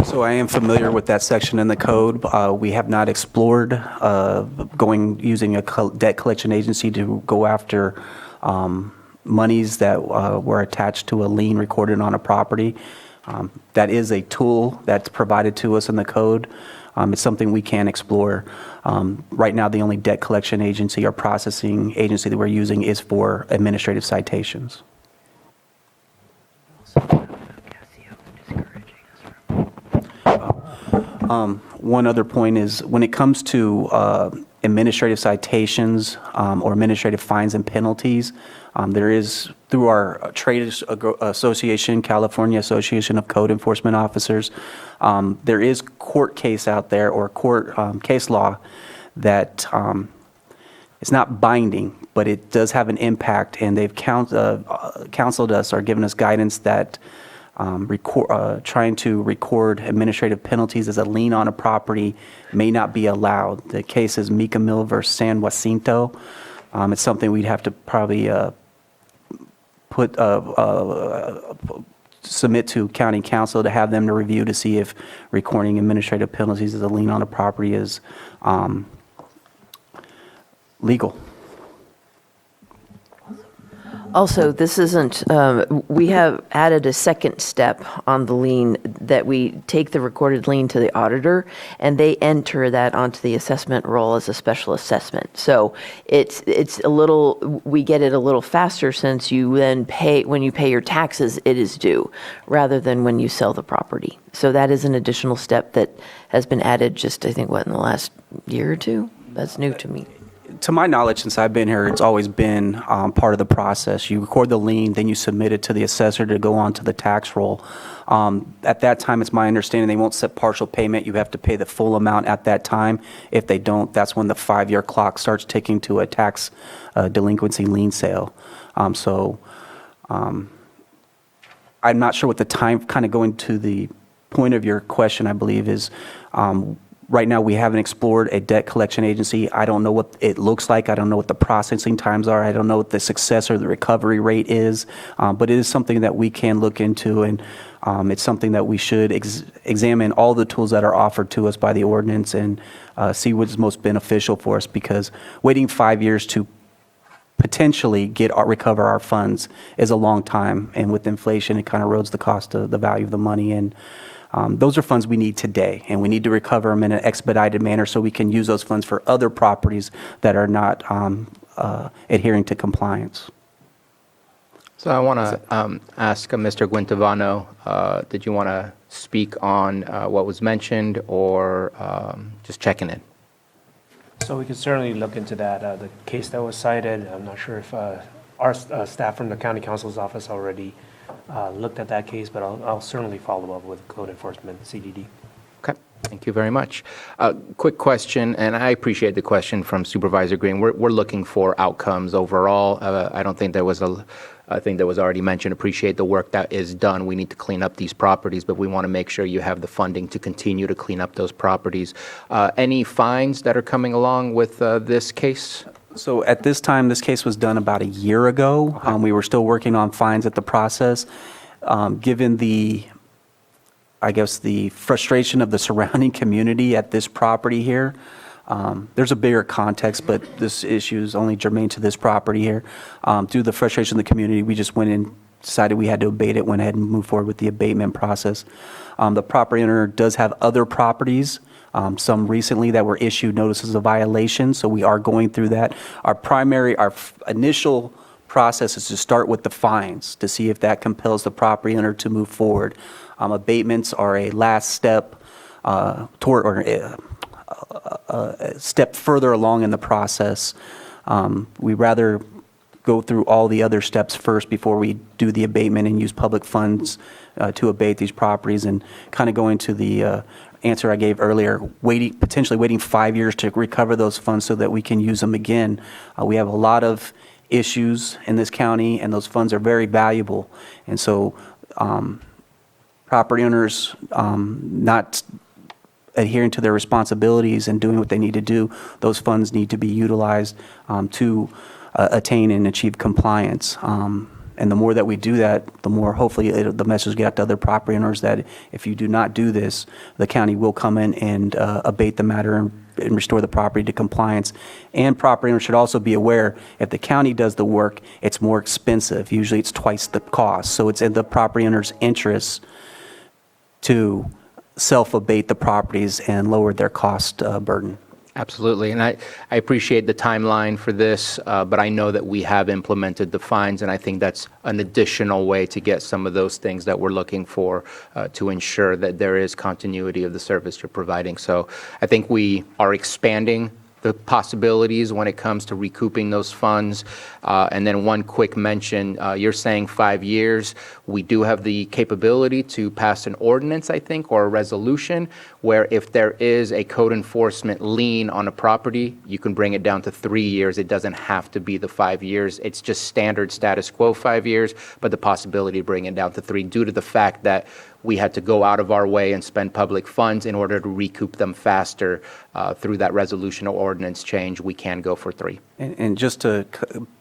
So I am familiar with that section in the code. We have not explored using a debt collection agency to go after monies that were attached to a lien recorded on a property. That is a tool that's provided to us in the code. it's something we can explore. Right now, the only debt collection agency or processing agency that we're using is for administrative citations. One other point is when it comes to administrative citations or administrative fines and penalties, there is, through our trade association, California Association of Code Enforcement Officers, there is court case out there or court case law that it's not binding, but it does have an impact, and they've counseled us or given us guidance that trying to record administrative penalties as a lien on a property may not be allowed. The case is Mica Mill versus San Jacinto. It's something we'd have to probably submit to county council to have them to review to see if recording administrative penalties as a lien on a property is legal. Also, this isn't, we have added a second step on the lien that we take the recorded lien to the auditor and they enter that onto the assessment roll as a special assessment. So it's a little, we get it a little faster since you then pay, when you pay your taxes, it is due rather than when you sell the property. So that is an additional step that has been added just, I think, in the last year or two? That's new to me. To my knowledge, since I've been here, it's always been part of the process. You record the lien, then you submit it to the assessor to go on to the tax roll. At that time, it's my understanding they won't set partial payment. You have to pay the full amount at that time. If they don't, that's when the 5-year clock starts ticking to a tax delinquency lien sale. I'm not sure what the time, kind of going to the point of your question, I believe, is right now, we haven't explored a debt collection agency. I don't know what it looks like. I don't know what the processing times are. I don't know what the success or the recovery rate is. But it is something that we can look into, and it's something that we should examine all the tools that are offered to us by the ordinance and see what's most beneficial for us, because waiting 5 years to potentially recover our funds is a long time. And with inflation, it kind of erodes the cost of the value of the money. And those are funds we need today, and we need to recover them in an expedited manner so we can use those funds for other properties that are not adhering to compliance. So I want to ask Mr. Guintivano, did you want to speak on what was mentioned or just checking in? So we could certainly look into that. The case that was cited, I'm not sure if our staff from the county counsel's office already looked at that case, but I'll certainly follow up with code enforcement, CDD. Okay, thank you very much. Quick question, and I appreciate the question from Supervisor Green. We're looking for outcomes overall. I don't think there was I think that was already mentioned. Appreciate the work that is done. We need to clean up these properties, but we want to make sure you have the funding to continue to clean up those properties. Any fines that are coming along with this case? So at this time, this case was done about a year ago. We were still working on fines at the process. Given the, I guess, the frustration of the surrounding community at this property here, there's a bigger context, but this issue is only germane to this property here. Due to the frustration of the community, we just went and decided we had to abate it, went ahead and moved forward with the abatement process. The property owner does have other properties, some recently that were issued notices of violation, so we are going through that. Our initial process is to start with the fines to see if that compels the property owner to move forward. Abatements are a last step toward, or a step further along in the process. We rather go through all the other steps first before we do the abatement and use public funds to abate these properties, and kind of go into the answer I gave earlier, potentially waiting 5 years to recover those funds so that we can use them again. We have a lot of issues in this county, and those funds are very valuable. And so property owners not adhering to their responsibilities and doing what they need to do, those funds need to be utilized to attain and achieve compliance. And the more that we do that, the more hopefully the message get out to other property owners that if you do not do this, the county will come in and abate the matter and restore the property to compliance. And property owners should also be aware, if the county does the work, it's more expensive. Usually it's twice the cost. So it's in the property owner's interest to self-abate the properties and lower their cost burden. Absolutely, and I appreciate the timeline for this, but I know that we have implemented the fines, and I think that's an additional way to get some of those things that we're looking for to ensure that there is continuity of the service you're providing. So I think we are expanding the possibilities when it comes to recouping those funds. And then one quick mention, you're saying 5 years. We do have the capability to pass an ordinance, I think, or a resolution, where if there is a code enforcement lien on a property, you can bring it down to 3 years. It doesn't have to be the 5 years. It's just standard status quo 5 years, but the possibility to bring it down to 3 due to the fact that we had to go out of our way and spend public funds in order to recoup them faster through that resolution or ordinance change. We can go for 3. And just to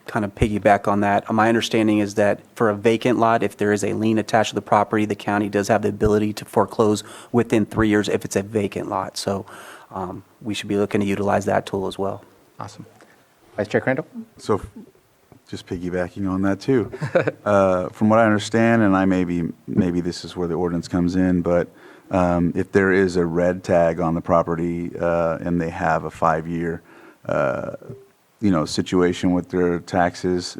kind of piggyback on that, my understanding is that for a vacant lot, if there is a lien attached to the property, the county does have the ability to foreclose within 3 years if it's a vacant lot. So we should be looking to utilize that tool as well. Awesome. Vice Chair Crandall? So just piggybacking on that too. From what I understand, and maybe this is where the ordinance comes in, but if there is a red tag on the property and they have a 5-year, situation with their taxes,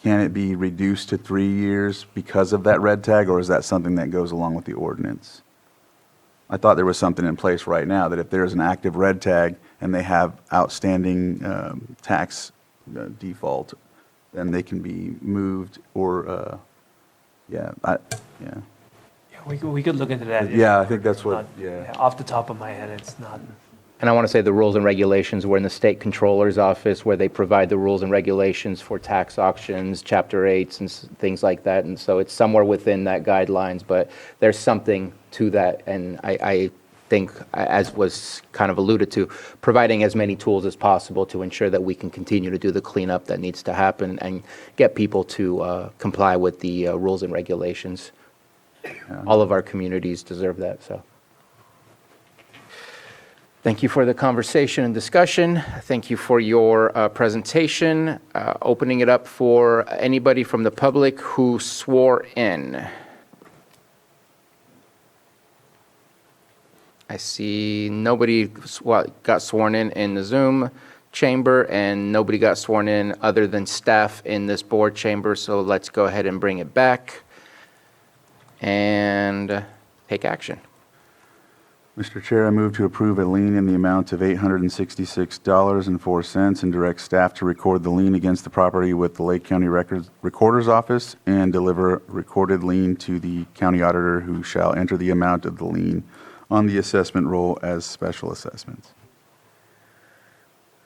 can it be reduced to 3 years because of that red tag, or is that something that goes along with the ordinance? I thought there was something in place right now that if there's an active red tag and they have outstanding tax default, then they can be moved or, We could look into that. Yeah, I think that's what, Off the top of my head, it's not. And I want to say the rules and regulations were in the state controller's office where they provide the rules and regulations for tax auctions, Chapter 8s and things like that. And so it's somewhere within that guidelines, but there's something to that. And I think, as was kind of alluded to, providing as many tools as possible to ensure that we can continue to do the cleanup that needs to happen and get people to comply with the rules and regulations. All of our communities deserve that, so. Thank you for the conversation and discussion. Thank you for your presentation. Opening it up for anybody from the public who swore in. I see nobody got sworn in the Zoom chamber, and nobody got sworn in other than staff in this board chamber, so let's go ahead and bring it back and take action. Mr. Chair, I move to approve a lien in the amount of $866.04 and direct staff to record the lien against the property with the Lake County Recorder's Office and deliver recorded lien to the county auditor, who shall enter the amount of the lien on the assessment roll as special assessments.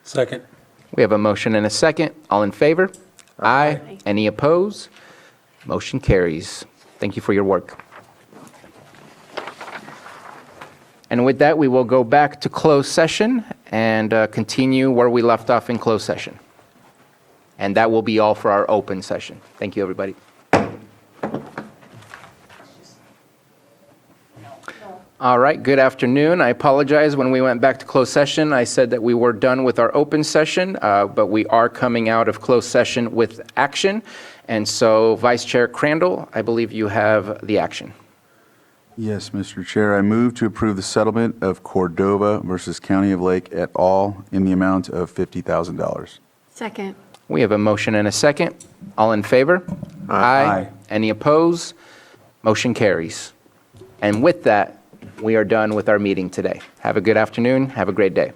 Second. We have a motion and a second. All in favor? Aye. Any opposed? Motion carries. Thank you for your work. And with that, we will go back to closed session and continue where we left off in closed session. And that will be all for our open session. Thank you, everybody. All right, good afternoon. I apologize. When we went back to closed session, I said that we were done with our open session, but we are coming out of closed session with action. And so, Vice Chair Crandall, I believe you have the action. Yes, Mr. Chair, I move to approve the settlement of Cordova versus County of Lake et al. In the amount of $50,000. Second. We have a motion and a second. All in favor? Aye. Any opposed? Motion carries. And with that, we are done with our meeting today. Have a good afternoon. Have a great day.